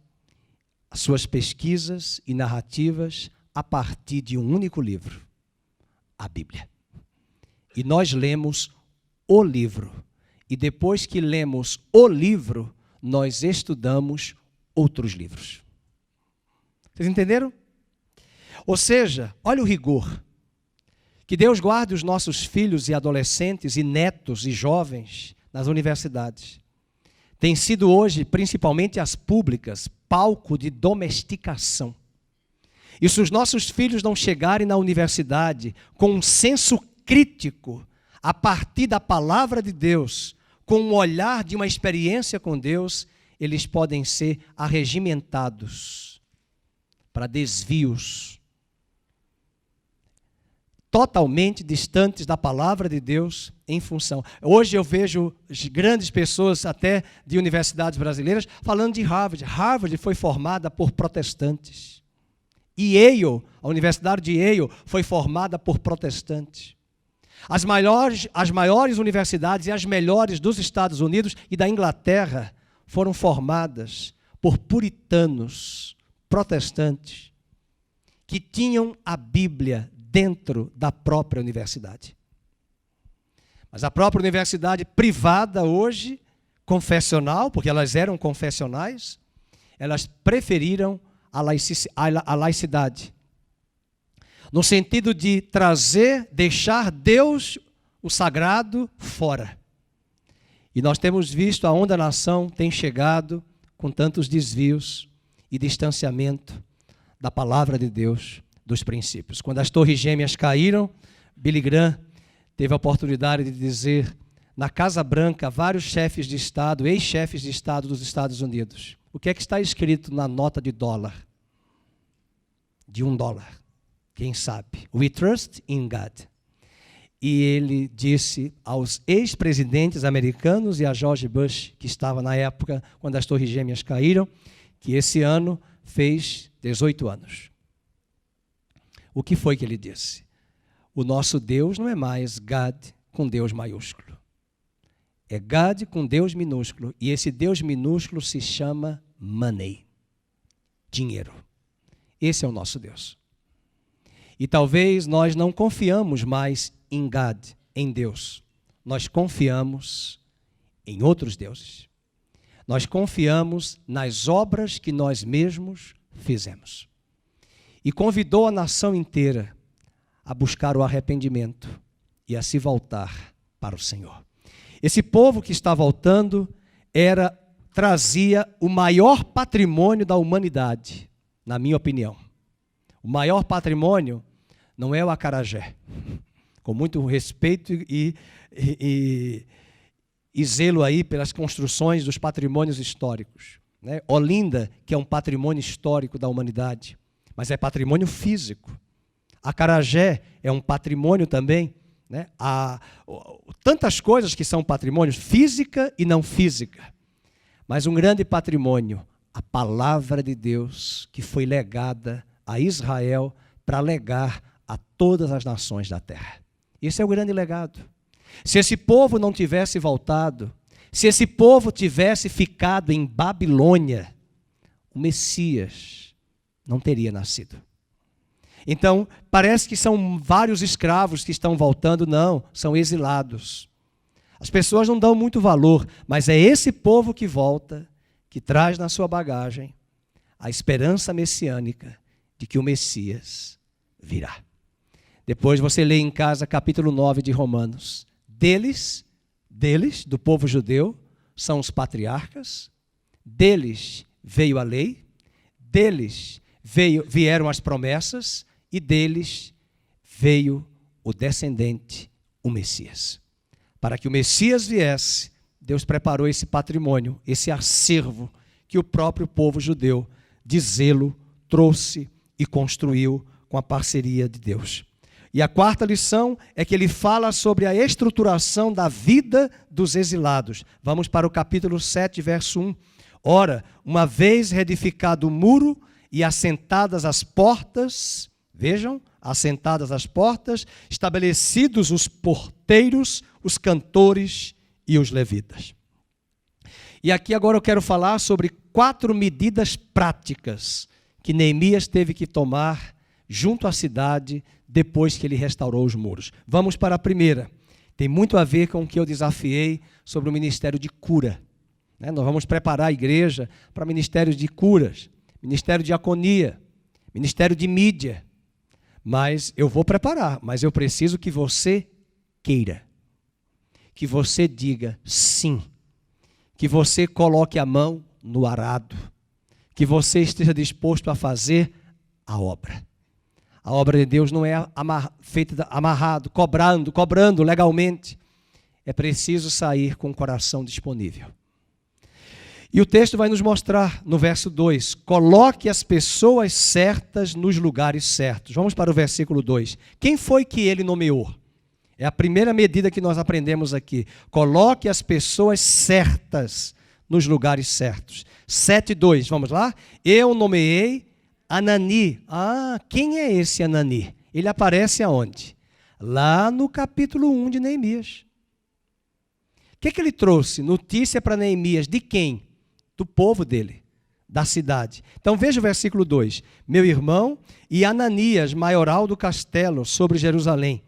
A: as suas pesquisas e narrativas a partir de um único livro, a Bíblia. E nós lemos o livro. E depois que lemos o livro, nós estudamos outros livros. Vocês entenderam? Ou seja, olha o rigor. Que Deus guarde os nossos filhos e adolescentes e netos e jovens nas universidades. Tem sido hoje, principalmente as públicas, palco de domesticação. E se os nossos filhos não chegarem na universidade com um senso crítico, a partir da palavra de Deus, com um olhar de uma experiência com Deus, eles podem ser arregimentados para desvios totalmente distantes da palavra de Deus em função. Hoje eu vejo grandes pessoas até de universidades brasileiras falando de Harvard. Harvard foi formada por protestantes. E Yale, a Universidade de Yale, foi formada por protestantes. As maiores universidades e as melhores dos Estados Unidos e da Inglaterra foram formadas por puritanos, protestantes, que tinham a Bíblia dentro da própria universidade. Mas a própria universidade privada hoje, confessional, porque elas eram confessionais, elas preferiram a laicidade. No sentido de deixar Deus, o sagrado, fora. E nós temos visto aonde a nação tem chegado com tantos desvios e distanciamento da palavra de Deus, dos princípios. Quando as torres gêmeas caíram, Billy Graham teve a oportunidade de dizer, na Casa Branca, vários chefes de Estado, ex-chefes de Estado dos Estados Unidos. O que é que está escrito na nota de dólar? De $1. Quem sabe? We trust in God. E ele disse aos ex-presidentes americanos e a George Bush, que estava na época, quando as torres gêmeas caíram, que esse ano fez 18 anos. O que foi que ele disse? O nosso Deus não é mais Gad com Deus maiúsculo. É Gad com Deus minúsculo. E esse Deus minúsculo se chama money, dinheiro. Esse é o nosso Deus. E talvez nós não confiamos mais em Gad, em Deus. Nós confiamos em outros deuses. Nós confiamos nas obras que nós mesmos fizemos. E convidou a nação inteira a buscar o arrependimento e a se voltar para o Senhor. Esse povo que está voltando trazia o maior patrimônio da humanidade, na minha opinião. O maior patrimônio não é o acarajé, com muito respeito e zelo aí pelas construções dos patrimônios históricos, né? Olinda, que é um patrimônio histórico da humanidade, mas é patrimônio físico. Acarajé é um patrimônio também, né? Tantas coisas que são patrimônios, física e não física. Mas um grande patrimônio, a palavra de Deus, que foi legada a Israel para legar a todas as nações da terra. Esse é o grande legado. Se esse povo não tivesse voltado, se esse povo tivesse ficado em Babilônia, o Messias não teria nascido. Então, parece que são vários escravos que estão voltando. Não, são exilados. As pessoas não dão muito valor, mas é esse povo que volta, que traz na sua bagagem a esperança messiânica de que o Messias virá. Depois você lê em casa capítulo 9 de Romanos. Deles, do povo judeu, são os patriarcas, deles veio a lei, deles vieram as promessas e deles veio o descendente, o Messias. Para que o Messias viesse, Deus preparou esse patrimônio, esse acervo que o próprio povo judeu, de zelo, trouxe e construiu com a parceria de Deus. E a quarta lição é que ele fala sobre a estruturação da vida dos exilados. Vamos para o capítulo 7, verso 1. Ora, uma vez reedificado o muro e assentadas as portas, vejam, assentadas as portas, estabelecidos os porteiros, os cantores e os levitas. E aqui agora eu quero falar sobre 4 medidas práticas que Neemias teve que tomar junto à cidade depois que ele restaurou os muros. Vamos para a primeira. Tem muito a ver com o que eu desafiei sobre o ministério de cura. Nós vamos preparar a igreja para ministérios de curas, ministério de diaconia, ministério de mídia. Mas eu vou preparar, mas eu preciso que você queira, que você diga sim, que você coloque a mão no arado, que você esteja disposto a fazer a obra. A obra de Deus não é feita amarrado, cobrando legalmente. É preciso sair com o coração disponível. E o texto vai nos mostrar, no verso 2, coloque as pessoas certas nos lugares certos. Vamos para o versículo 2. Quem foi que ele nomeou? É a primeira medida que nós aprendemos aqui. Coloque as pessoas certas nos lugares certos. 7:2, vamos lá? Eu nomeei Anani. Quem é esse Anani? Ele aparece aonde? Lá no capítulo 1 de Neemias. O que ele trouxe? Notícia para Neemias. De quem? Do povo dele, da cidade. Então veja o versículo 2. Meu irmão e Ananias, maioral do castelo sobre Jerusalém.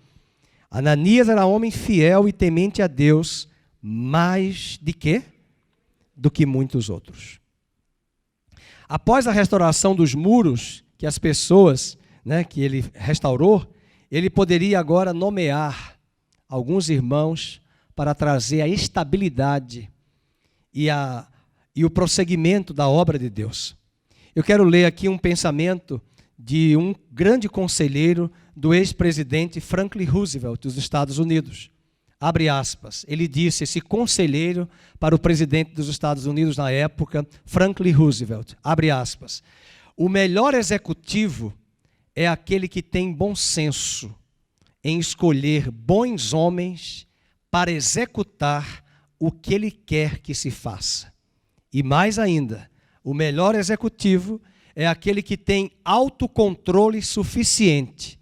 A: Ananias era homem fiel e temente a Deus, mais de quê? Do que muitos outros. Após a restauração dos muros, que as pessoas, que ele restaurou, ele poderia agora nomear alguns irmãos para trazer a estabilidade e o prosseguimento da obra de Deus. Eu quero ler aqui um pensamento de um grande conselheiro do ex-presidente Franklin Roosevelt dos Estados Unidos. Abre aspas. Ele disse, esse conselheiro para o presidente dos Estados Unidos na época, Franklin Roosevelt, abre aspas, o melhor executivo é aquele que tem bom senso em escolher bons homens para executar o que ele quer que se faça. E mais ainda, o melhor executivo é aquele que tem autocontrole suficiente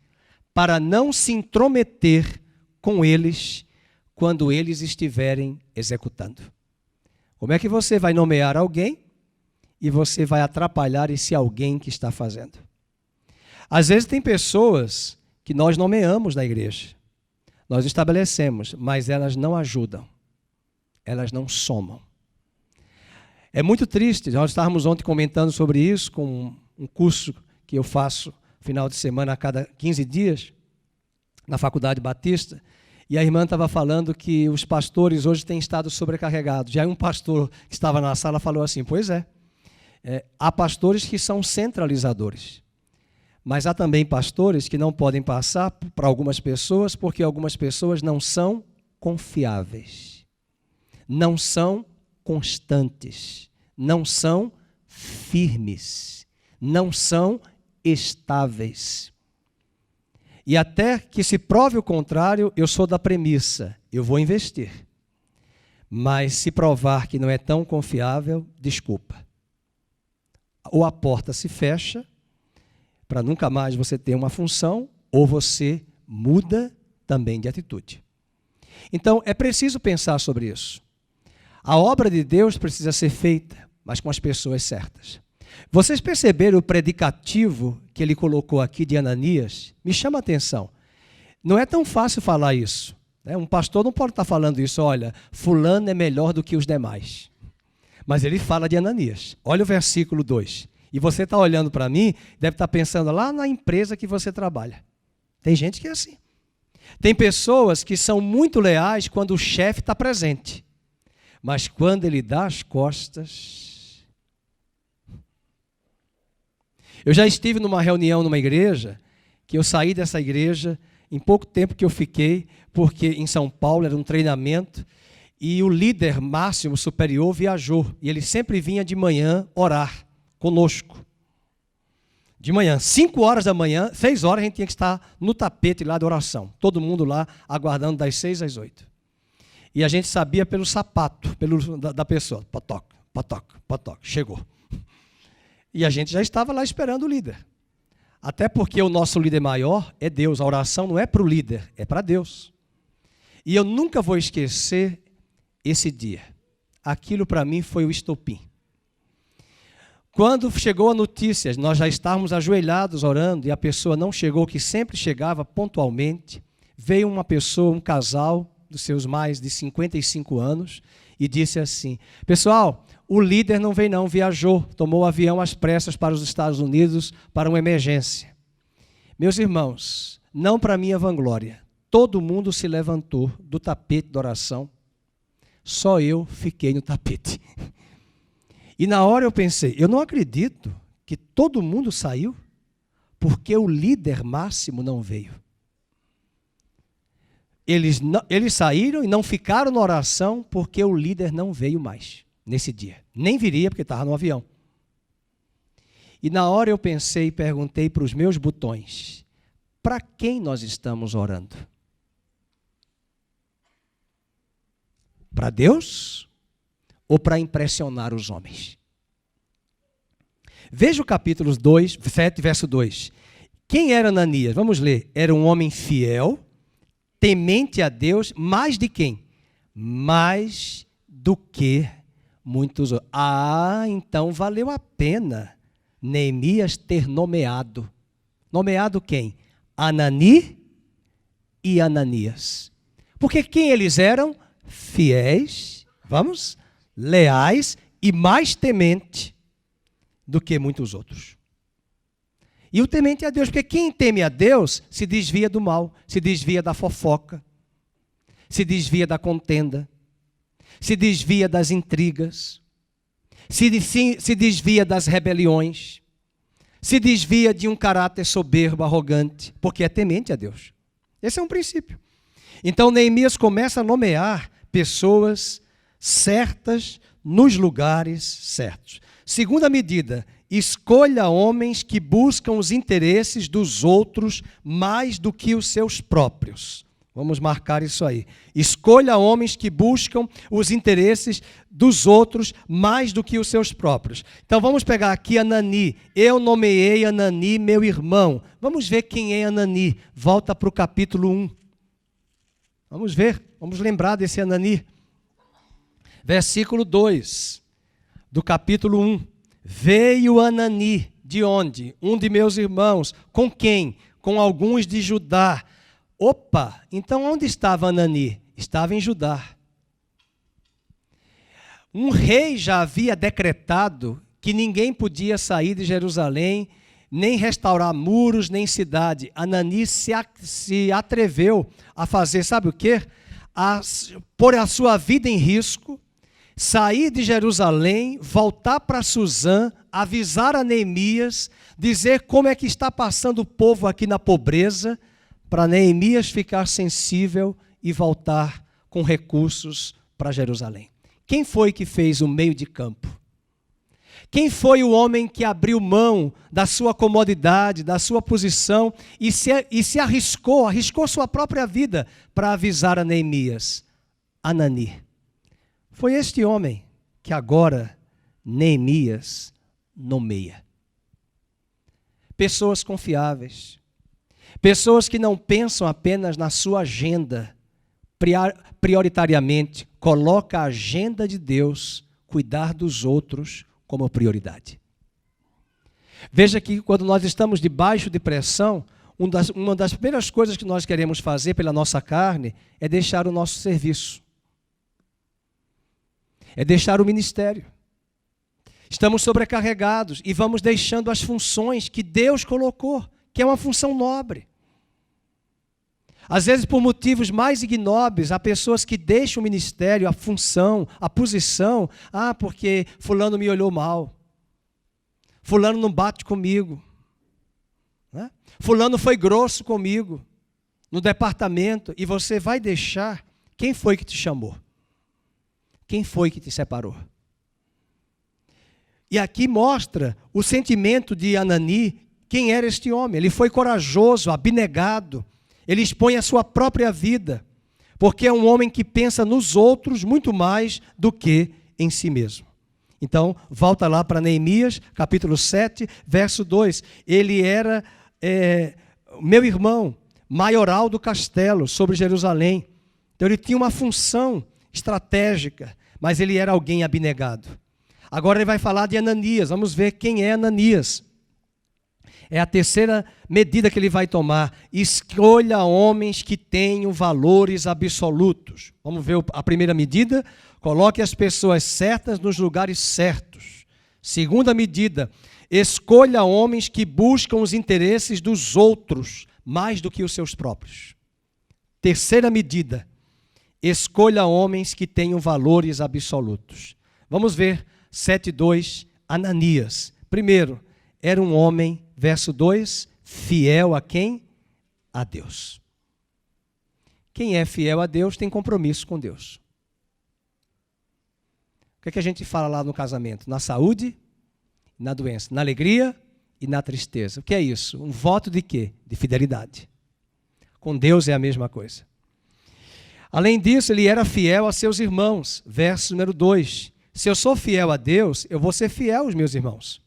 A: para não se intrometer com eles quando eles estiverem executando. Como é que você vai nomear alguém e você vai atrapalhar esse alguém que está fazendo? Às vezes tem pessoas que nós nomeamos na igreja, nós estabelecemos, mas elas não ajudam, elas não somam. É muito triste, nós estávamos ontem comentando sobre isso com um curso que eu faço final de semana a cada 15 dias, na Faculdade Batista, e a irmã estava falando que os pastores hoje têm estado sobrecarregados. E aí um pastor que estava na sala falou assim, pois é, há pastores que são centralizadores, mas há também pastores que não podem passar para algumas pessoas porque algumas pessoas não são confiáveis, não são constantes, não são firmes, não são estáveis. E até que se prove o contrário, eu sou da premissa, eu vou investir. Mas se provar que não é tão confiável, desculpa. Ou a porta se fecha, para nunca mais você ter uma função, ou você muda também de atitude. Então, é preciso pensar sobre isso. A obra de Deus precisa ser feita, mas com as pessoas certas. Vocês perceberam o predicativo que ele colocou aqui de Ananias? Me chama a atenção. Não é tão fácil falar isso. Um pastor não pode estar falando isso, olha, fulano é melhor do que os demais. Mas ele fala de Ananias. Olha o versículo 2. E você está olhando para mim, deve estar pensando lá na empresa que você trabalha. Tem gente que é assim. Tem pessoas que são muito leais quando o chefe está presente. Mas quando ele dá as costas... Eu já estive numa reunião numa igreja, que eu saí dessa igreja, em pouco tempo que eu fiquei, porque em São Paulo era um treinamento, e o líder máximo superior viajou, e ele sempre vinha de manhã orar conosco. De manhã, 5 horas da manhã, 6 horas a gente tinha que estar no tapete lá de oração, todo mundo lá aguardando das 6 às 8. E a gente sabia pelo sapato da pessoa, potoc, potoc, potoc, chegou. E a gente já estava lá esperando o líder. Até porque o nosso líder maior é Deus. A oração não é para o líder, é para Deus. E eu nunca vou esquecer esse dia. Aquilo para mim foi o estopim. Quando chegou a notícia, nós já estávamos ajoelhados orando e a pessoa não chegou, que sempre chegava pontualmente. Veio uma pessoa, um casal dos seus mais de 55 anos e disse assim, pessoal, o líder não veio não, viajou, tomou o avião às pressas para os Estados Unidos para uma emergência. Meus irmãos, não para minha vanglória, todo mundo se levantou do tapete da oração, só eu fiquei no tapete. E na hora eu pensei, eu não acredito que todo mundo saiu porque o líder máximo não veio. Eles saíram e não ficaram na oração porque o líder não veio mais nesse dia. Nem viria porque estava no avião. E na hora eu pensei e perguntei para os meus botões, para quem nós estamos orando? Para Deus ou para impressionar os homens? Veja o capítulo 2, 7, verso 2. Quem era Ananias? Vamos ler. Era um homem fiel, temente a Deus, mais de quem? Mais do que muitos outros. Então valeu a pena Neemias ter nomeado. Nomeado quem? Anani e Ananias. Porque quem eles eram? Fiéis, vamos, leais e mais temente do que muitos outros. E o temente a Deus, porque quem teme a Deus se desvia do mal, se desvia da fofoca, se desvia da contenda, se desvia das intrigas, se desvia das rebeliões, se desvia de um caráter soberbo, arrogante, porque é temente a Deus. Esse é um princípio. Então Neemias começa a nomear pessoas certas nos lugares certos. Segunda medida, escolha homens que buscam os interesses dos outros mais do que os seus próprios. Vamos marcar isso aí. Escolha homens que buscam os interesses dos outros mais do que os seus próprios. Então vamos pegar aqui Anani. Eu nomeei Anani meu irmão. Vamos ver quem é Anani. Volta para o capítulo 1. Vamos ver, vamos lembrar desse Anani. Versículo 2 do capítulo 1. Veio Anani, de onde? Um de meus irmãos. Com quem? Com alguns de Judá. Opa, então onde estava Anani? Estava em Judá. Um rei já havia decretado que ninguém podia sair de Jerusalém, nem restaurar muros, nem cidade. Anani se atreveu a fazer, sabe o quê? A pôr a sua vida em risco, sair de Jerusalém, voltar para Suzã, avisar a Neemias, dizer como é que está passando o povo aqui na pobreza, para Neemias ficar sensível e voltar com recursos para Jerusalém. Quem foi que fez o meio de campo? Quem foi o homem que abriu mão da sua comodidade, da sua posição e se arriscou sua própria vida para avisar a Neemias? Anani. Foi este homem que agora Neemias nomeia. Pessoas confiáveis. Pessoas que não pensam apenas na sua agenda, prioritariamente, coloca a agenda de Deus, cuidar dos outros, como prioridade. Veja que quando nós estamos debaixo de pressão, uma das primeiras coisas que nós queremos fazer pela nossa carne é deixar o nosso serviço. É deixar o ministério. Estamos sobrecarregados e vamos deixando as funções que Deus colocou, que é uma função nobre. Às vezes, por motivos mais ignóbeis, há pessoas que deixam o ministério, a função, a posição, porque fulano me olhou mal, fulano não bate comigo, né? Fulano foi grosso comigo no departamento, e você vai deixar. Quem foi que te chamou? Quem foi que te separou? E aqui mostra o sentimento de Anani. Quem era este homem? Ele foi corajoso, abnegado. Ele expõe a sua própria vida, porque é um homem que pensa nos outros muito mais do que em si mesmo. Então, volta lá para Neemias, capítulo 7, verso 2. Ele era meu irmão, maioral do castelo sobre Jerusalém. Então, ele tinha uma função estratégica, mas ele era alguém abnegado. Agora ele vai falar de Ananias. Vamos ver quem é Ananias. É a terceira medida que ele vai tomar. Escolha homens que tenham valores absolutos. Vamos ver a primeira medida. Coloque as pessoas certas nos lugares certos. Segunda medida. Escolha homens que buscam os interesses dos outros mais do que os seus próprios. Terceira medida. Escolha homens que tenham valores absolutos. Vamos ver 7:2, Ananias. Primeiro, era um homem, verso 2, fiel a quem? A Deus. Quem é fiel a Deus tem compromisso com Deus. O que a gente fala lá no casamento? Na saúde, na doença, na alegria e na tristeza. O que é isso? Um voto de quê? De fidelidade. Com Deus é a mesma coisa. Além disso, ele era fiel a seus irmãos. Verso número 2. Se eu sou fiel a Deus, eu vou ser fiel aos meus irmãos.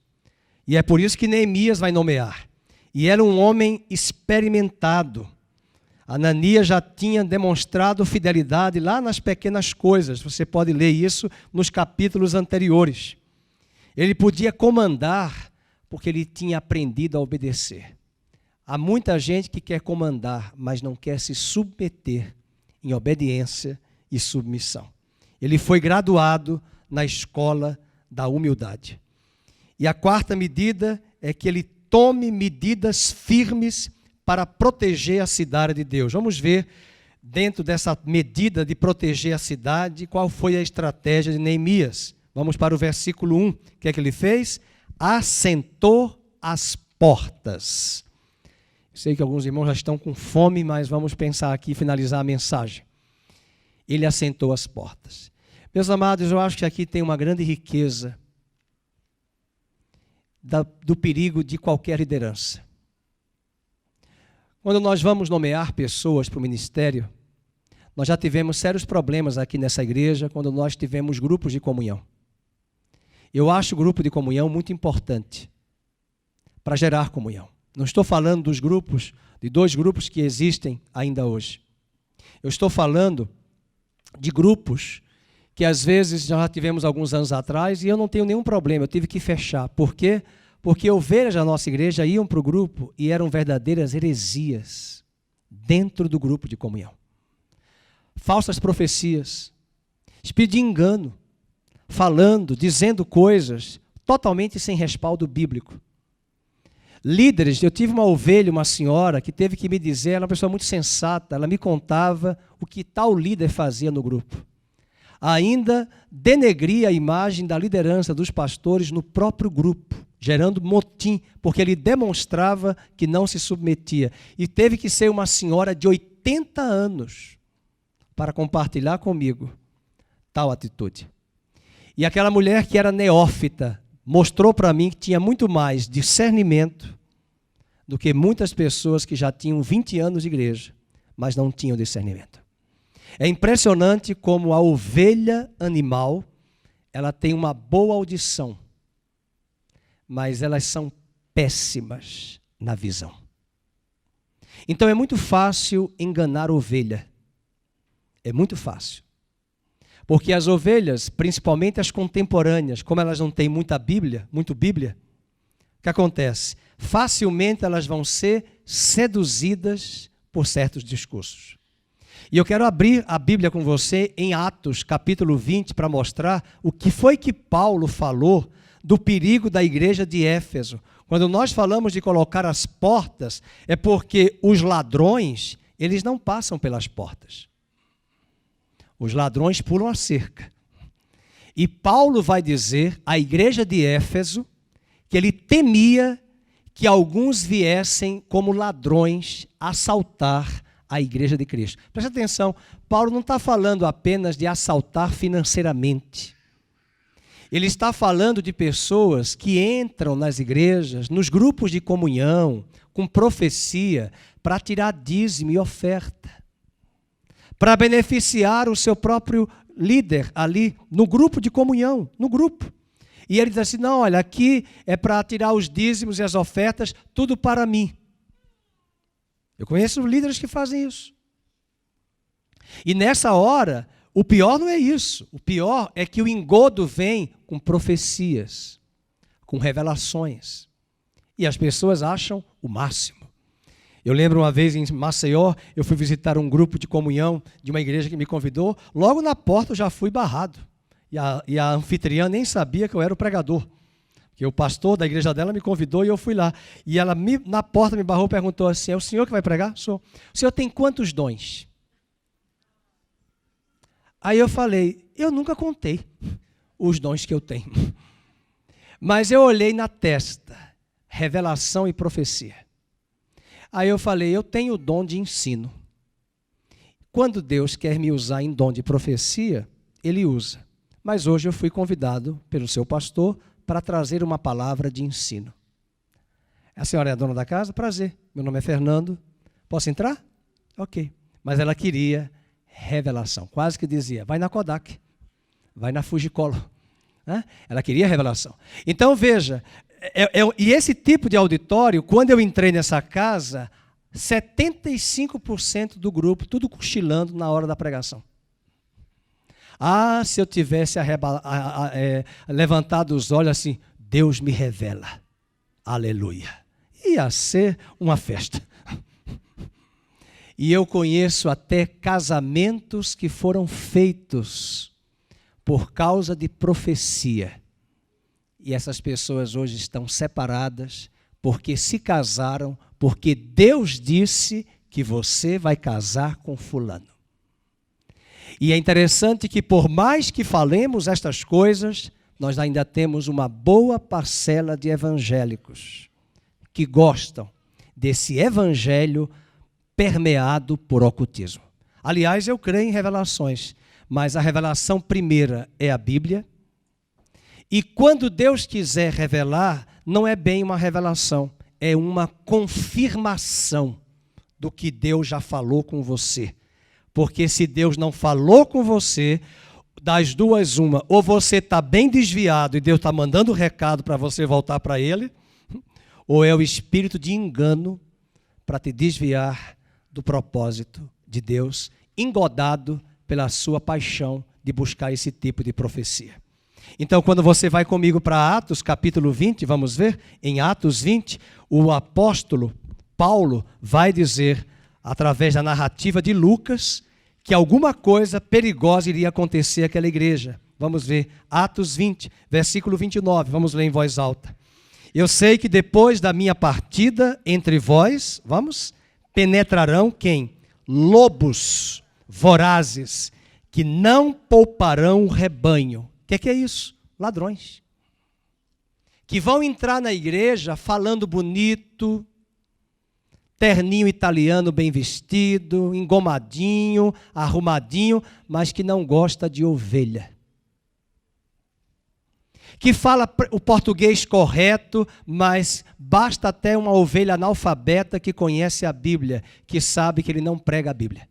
A: E é por isso que Neemias vai nomear. E era um homem experimentado. Ananias já tinha demonstrado fidelidade lá nas pequenas coisas. Você pode ler isso nos capítulos anteriores. Ele podia comandar porque ele tinha aprendido a obedecer. Há muita gente que quer comandar, mas não quer se submeter em obediência e submissão. Ele foi graduado na escola da humildade. E a quarta medida é que ele tome medidas firmes para proteger a cidade de Deus. Vamos ver, dentro dessa medida de proteger a cidade, qual foi a estratégia de Neemias. Vamos para o versículo 1. O que é que ele fez? Assentou as portas. Eu sei que alguns irmãos já estão com fome, mas vamos pensar aqui e finalizar a mensagem. Ele assentou as portas. Meus amados, eu acho que aqui tem uma grande riqueza do perigo de qualquer liderança. Quando nós vamos nomear pessoas para o ministério, nós já tivemos sérios problemas aqui nessa igreja quando nós tivemos grupos de comunhão. Eu acho o grupo de comunhão muito importante para gerar comunhão. Não estou falando dos grupos, de 2 grupos que existem ainda hoje. Eu estou falando de grupos que às vezes já tivemos alguns anos atrás e eu não tenho nenhum problema, eu tive que fechar. Por quê? Porque ovelhas da nossa igreja iam para o grupo e eram verdadeiras heresias dentro do grupo de comunhão. Falsas profecias, espírito de engano, falando, dizendo coisas totalmente sem respaldo bíblico. Líderes, eu tive uma ovelha, uma senhora, que teve que me dizer, ela é uma pessoa muito sensata, ela me contava o que tal líder fazia no grupo. Ainda denegria a imagem da liderança dos pastores no próprio grupo, gerando motim, porque ele demonstrava que não se submetia. E teve que ser uma senhora de 80 anos para compartilhar comigo tal atitude. E aquela mulher que era neófita, mostrou para mim que tinha muito mais discernimento do que muitas pessoas que já tinham 20 anos de igreja, mas não tinham discernimento. É impressionante como a ovelha animal, ela tem uma boa audição, mas elas são péssimas na visão. Então é muito fácil enganar a ovelha. É muito fácil. Porque as ovelhas, principalmente as contemporâneas, como elas não têm muita Bíblia, o que acontece? Facilmente elas vão ser seduzidas por certos discursos. E eu quero abrir a Bíblia com você em Atos, capítulo 20, para mostrar o que foi que Paulo falou do perigo da igreja de Éfeso. Quando nós falamos de colocar as portas, é porque os ladrões, eles não passam pelas portas. Os ladrões pulam a cerca. E Paulo vai dizer à igreja de Éfeso que ele temia que alguns viessem como ladrões assaltar a igreja de Cristo. Preste atenção, Paulo não está falando apenas de assaltar financeiramente. Ele está falando de pessoas que entram nas igrejas, nos grupos de comunhão, com profecia, para tirar dízimo e oferta, para beneficiar o seu próprio líder ali no grupo de comunhão, no grupo. E ele diz assim, não, olha, aqui é para tirar os dízimos e as ofertas, tudo para mim. Eu conheço líderes que fazem isso. E nessa hora, o pior não é isso. O pior é que o engodo vem com profecias, com revelações. E as pessoas acham o máximo. Eu lembro uma vez em Maceió, eu fui visitar um grupo de comunhão de uma igreja que me convidou. Logo na porta eu já fui barrado. E a anfitriã nem sabia que eu era o pregador. Porque o pastor da igreja dela me convidou e eu fui lá. E ela na porta me barrou e perguntou assim, é o senhor que vai pregar? Sou. O senhor tem quantos dons? Aí eu falei, eu nunca contei os dons que eu tenho. Mas eu olhei na testa, revelação e profecia. Aí eu falei, eu tenho o dom de ensino. Quando Deus quer me usar em dom de profecia, Ele usa. Mas hoje eu fui convidado pelo seu pastor para trazer uma palavra de ensino. A senhora é a dona da casa? Prazer. Meu nome é Fernando. Posso entrar? Ok. Mas ela queria revelação. Quase que dizia, vai na Kodak, vai na Fujicolo. Ela queria revelação. Então veja, e esse tipo de auditório, quando eu entrei nessa casa, 75% do grupo, tudo cochilando na hora da pregação. Ah, se eu tivesse levantado os olhos assim, Deus me revela. Aleluia. Ia ser uma festa. E eu conheço até casamentos que foram feitos por causa de profecia. E essas pessoas hoje estão separadas porque se casaram, porque Deus disse que você vai casar com fulano. E é interessante que por mais que falemos estas coisas, nós ainda temos uma boa parcela de evangélicos que gostam desse evangelho permeado por ocultismo. Aliás, eu creio em revelações, mas a revelação primeira é a Bíblia. E quando Deus quiser revelar, não é bem uma revelação, é uma confirmação do que Deus já falou com você. Porque se Deus não falou com você, das duas uma, ou você está bem desviado e Deus está mandando recado para você voltar para Ele, ou é o espírito de engano para te desviar do propósito de Deus, engodado pela sua paixão de buscar esse tipo de profecia. Então, quando você vai comigo para Atos, capítulo 20, vamos ver, em Atos 20, o apóstolo Paulo vai dizer, através da narrativa de Lucas, que alguma coisa perigosa iria acontecer àquela igreja. Vamos ver, Atos 20, versículo 29, vamos ler em voz alta. Eu sei que depois da minha partida entre vós, penetrarão quem? Lobos vorazes, que não pouparão o rebanho. O que é isso? Ladrões. Que vão entrar na igreja falando bonito, terninho italiano bem vestido, engomadinho, arrumadinho, mas que não gosta de ovelha. Que fala o português correto, mas basta até uma ovelha analfabeta que conhece a Bíblia, que sabe que ele não prega a Bíblia.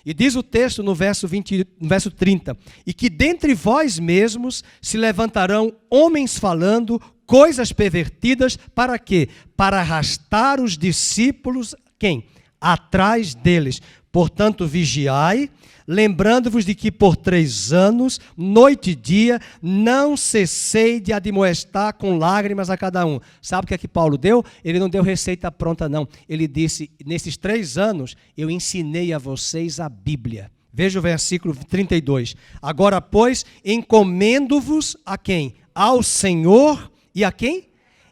A: E diz o texto no verso 30, e que dentre vós mesmos se levantarão homens falando coisas pervertidas, para quê? Para arrastar os discípulos, quem? Atrás deles. Portanto, vigiai, lembrando-vos de que por 3 anos, noite e dia, não cessei de admoestar com lágrimas a cada um. Sabe o que é que Paulo deu? Ele não deu receita pronta, não. Ele disse, nesses 3 anos, eu ensinei a vocês a Bíblia. Veja o versículo 32. Agora, pois, encomendo-vos a quem? Ao Senhor e a quem?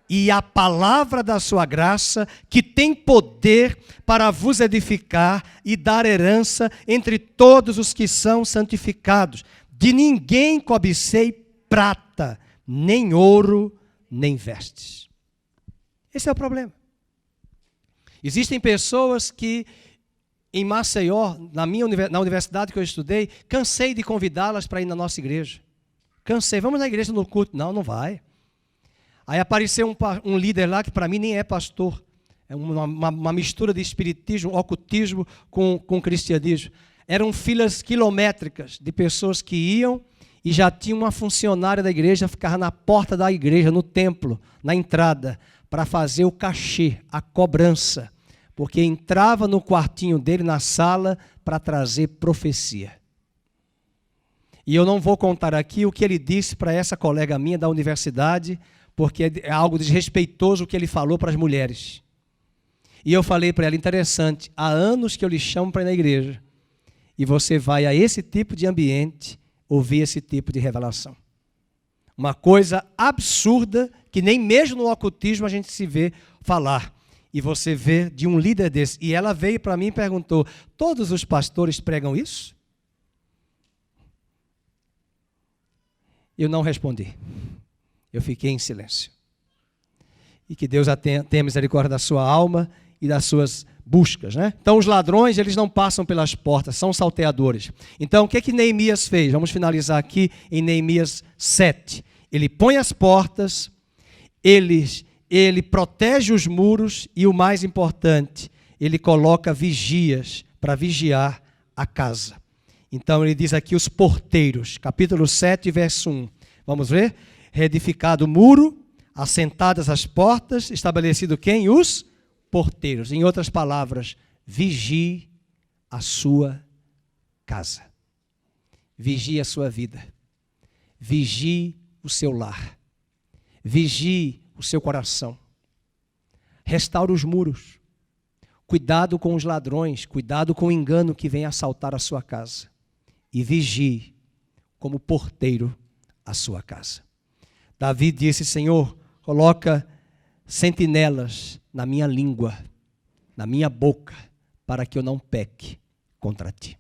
A: E a palavra da sua graça, que tem poder para vos edificar e dar herança entre todos os que são santificados. De ninguém cobicei prata, nem ouro, nem vestes. Esse é o problema. Existem pessoas que, em Maceió, na universidade que eu estudei, cansei de convidá-las para ir na nossa igreja. Cansei, vamos na igreja no culto. Não, não vai. Aí apareceu um líder lá que para mim nem é pastor. É uma mistura de espiritismo, ocultismo com cristianismo. Eram filas quilométricas de pessoas que iam e já tinha uma funcionária da igreja, ficava na porta da igreja, no templo, na entrada, para fazer o cachê, a cobrança. Porque entrava no quartinho dele, na sala, para trazer profecia. E eu não vou contar aqui o que ele disse para essa colega minha da universidade, porque é algo desrespeitoso o que ele falou para as mulheres. E eu falei para ela, interessante, há anos que eu lhe chamo para ir na igreja, e você vai a esse tipo de ambiente ouvir esse tipo de revelação. Uma coisa absurda que nem mesmo no ocultismo a gente se vê falar. E você vê de um líder desse. E ela veio para mim e perguntou, todos os pastores pregam isso? Eu não respondi. Eu fiquei em silêncio. E que Deus tenha misericórdia da sua alma e das suas buscas, né? Então os ladrões, eles não passam pelas portas, são salteadores. Então o que Neemias fez? Vamos finalizar aqui em Neemias 7. Ele põe as portas, ele protege os muros e o mais importante, ele coloca vigias para vigiar a casa. Então ele diz aqui os porteiros, capítulo 7, verso 1. Vamos ver? Reedificado o muro, assentadas as portas, estabelecido quem? Os porteiros. Em outras palavras, vigie a sua casa. Vigie a sua vida. Vigie o seu lar. Vigie o seu coração. Restaure os muros. Cuidado com os ladrões, cuidado com o engano que vem assaltar a sua casa. E vigie como porteiro a sua casa. Davi disse, Senhor, coloca sentinelas na minha língua, na minha boca, para que eu não peque contra ti.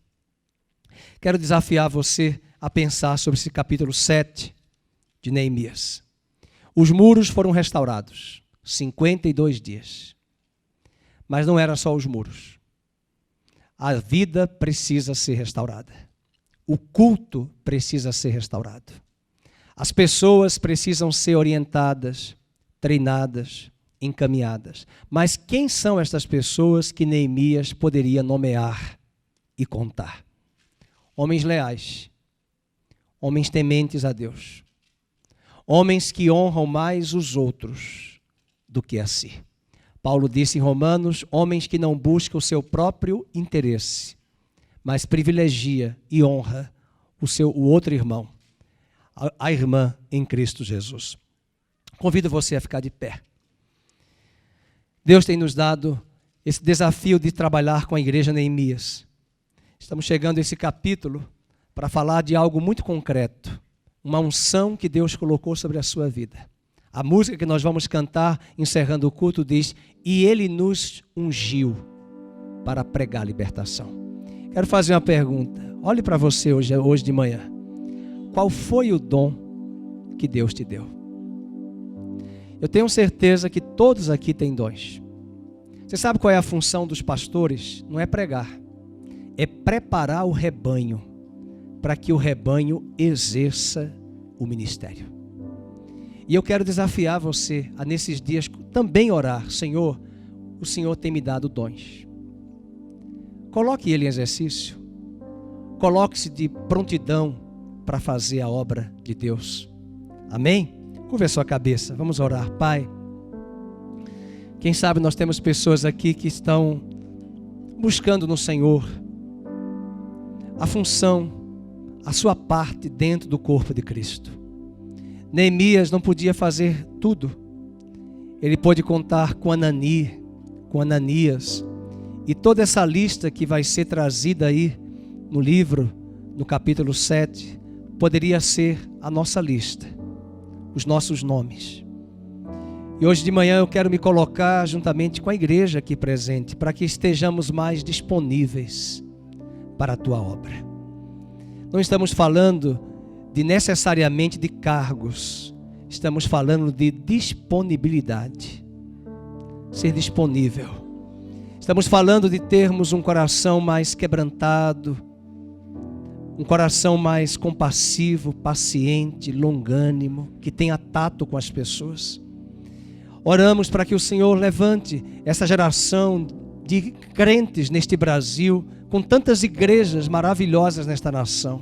A: Quero desafiar você a pensar sobre esse capítulo 7 de Neemias. Os muros foram restaurados, 52 dias. Mas não eram só os muros. A vida precisa ser restaurada. O culto precisa ser restaurado. As pessoas precisam ser orientadas, treinadas, encaminhadas. Mas quem são estas pessoas que Neemias poderia nomear e contar? Homens leais, homens tementes a Deus, homens que honram mais os outros do que a si. Paulo disse em Romanos, homens que não buscam o seu próprio interesse, mas privilegia e honra o outro irmão, a irmã em Cristo Jesus. Convido você a ficar de pé. Deus tem nos dado esse desafio de trabalhar com a igreja Neemias. Estamos chegando a esse capítulo para falar de algo muito concreto, uma unção que Deus colocou sobre a sua vida. A música que nós vamos cantar, encerrando o culto, diz: e Ele nos ungiu para pregar a libertação. Quero fazer uma pergunta. Olhe para você hoje de manhã. Qual foi o dom que Deus te deu? Eu tenho certeza que todos aqui têm dons. Você sabe qual é a função dos pastores? Não é pregar, é preparar o rebanho para que o rebanho exerça o ministério. E eu quero desafiar você a nesses dias também orar: Senhor, o Senhor tem me dado dons. Coloque ele em exercício. Coloque-se de prontidão para fazer a obra de Deus. Amém? Curva a sua cabeça, vamos orar. Pai, quem sabe nós temos pessoas aqui que estão buscando no Senhor a função, a sua parte dentro do corpo de Cristo. Neemias não podia fazer tudo. Ele pôde contar com Ananias, e toda essa lista que vai ser trazida aí no livro, no capítulo 7, poderia ser a nossa lista, os nossos nomes. E hoje de manhã eu quero me colocar juntamente com a igreja aqui presente, para que estejamos mais disponíveis para a tua obra. Não estamos falando necessariamente de cargos, estamos falando de disponibilidade, ser disponível. Estamos falando de termos um coração mais quebrantado, um coração mais compassivo, paciente, longânimo, que tenha tato com as pessoas. Oramos para que o Senhor levante essa geração de crentes neste Brasil, com tantas igrejas maravilhosas nesta nação.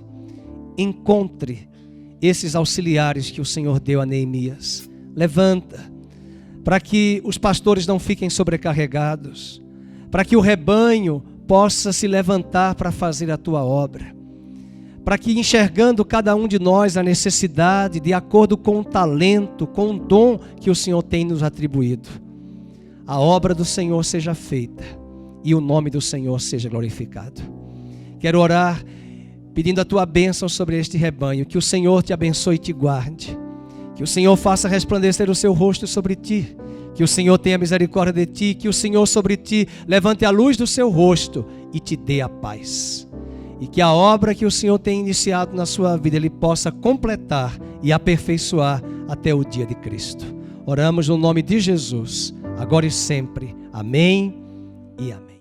A: Encontre esses auxiliares que o Senhor deu a Neemias. Levanta, para que os pastores não fiquem sobrecarregados, para que o rebanho possa se levantar para fazer a tua obra, para que, enxergando cada um de nós a necessidade, de acordo com o talento, com o dom que o Senhor tem nos atribuído, a obra do Senhor seja feita e o nome do Senhor seja glorificado. Quero orar pedindo a tua bênção sobre este rebanho, que o Senhor te abençoe e te guarde, que o Senhor faça resplandecer o seu rosto sobre ti, que o Senhor tenha misericórdia de ti, que o Senhor sobre ti levante a luz do seu rosto e te dê a paz. E que a obra que o Senhor tem iniciado na sua vida, Ele possa completar e aperfeiçoar até o dia de Cristo. Oramos no nome de Jesus, agora e sempre. Amém e amém.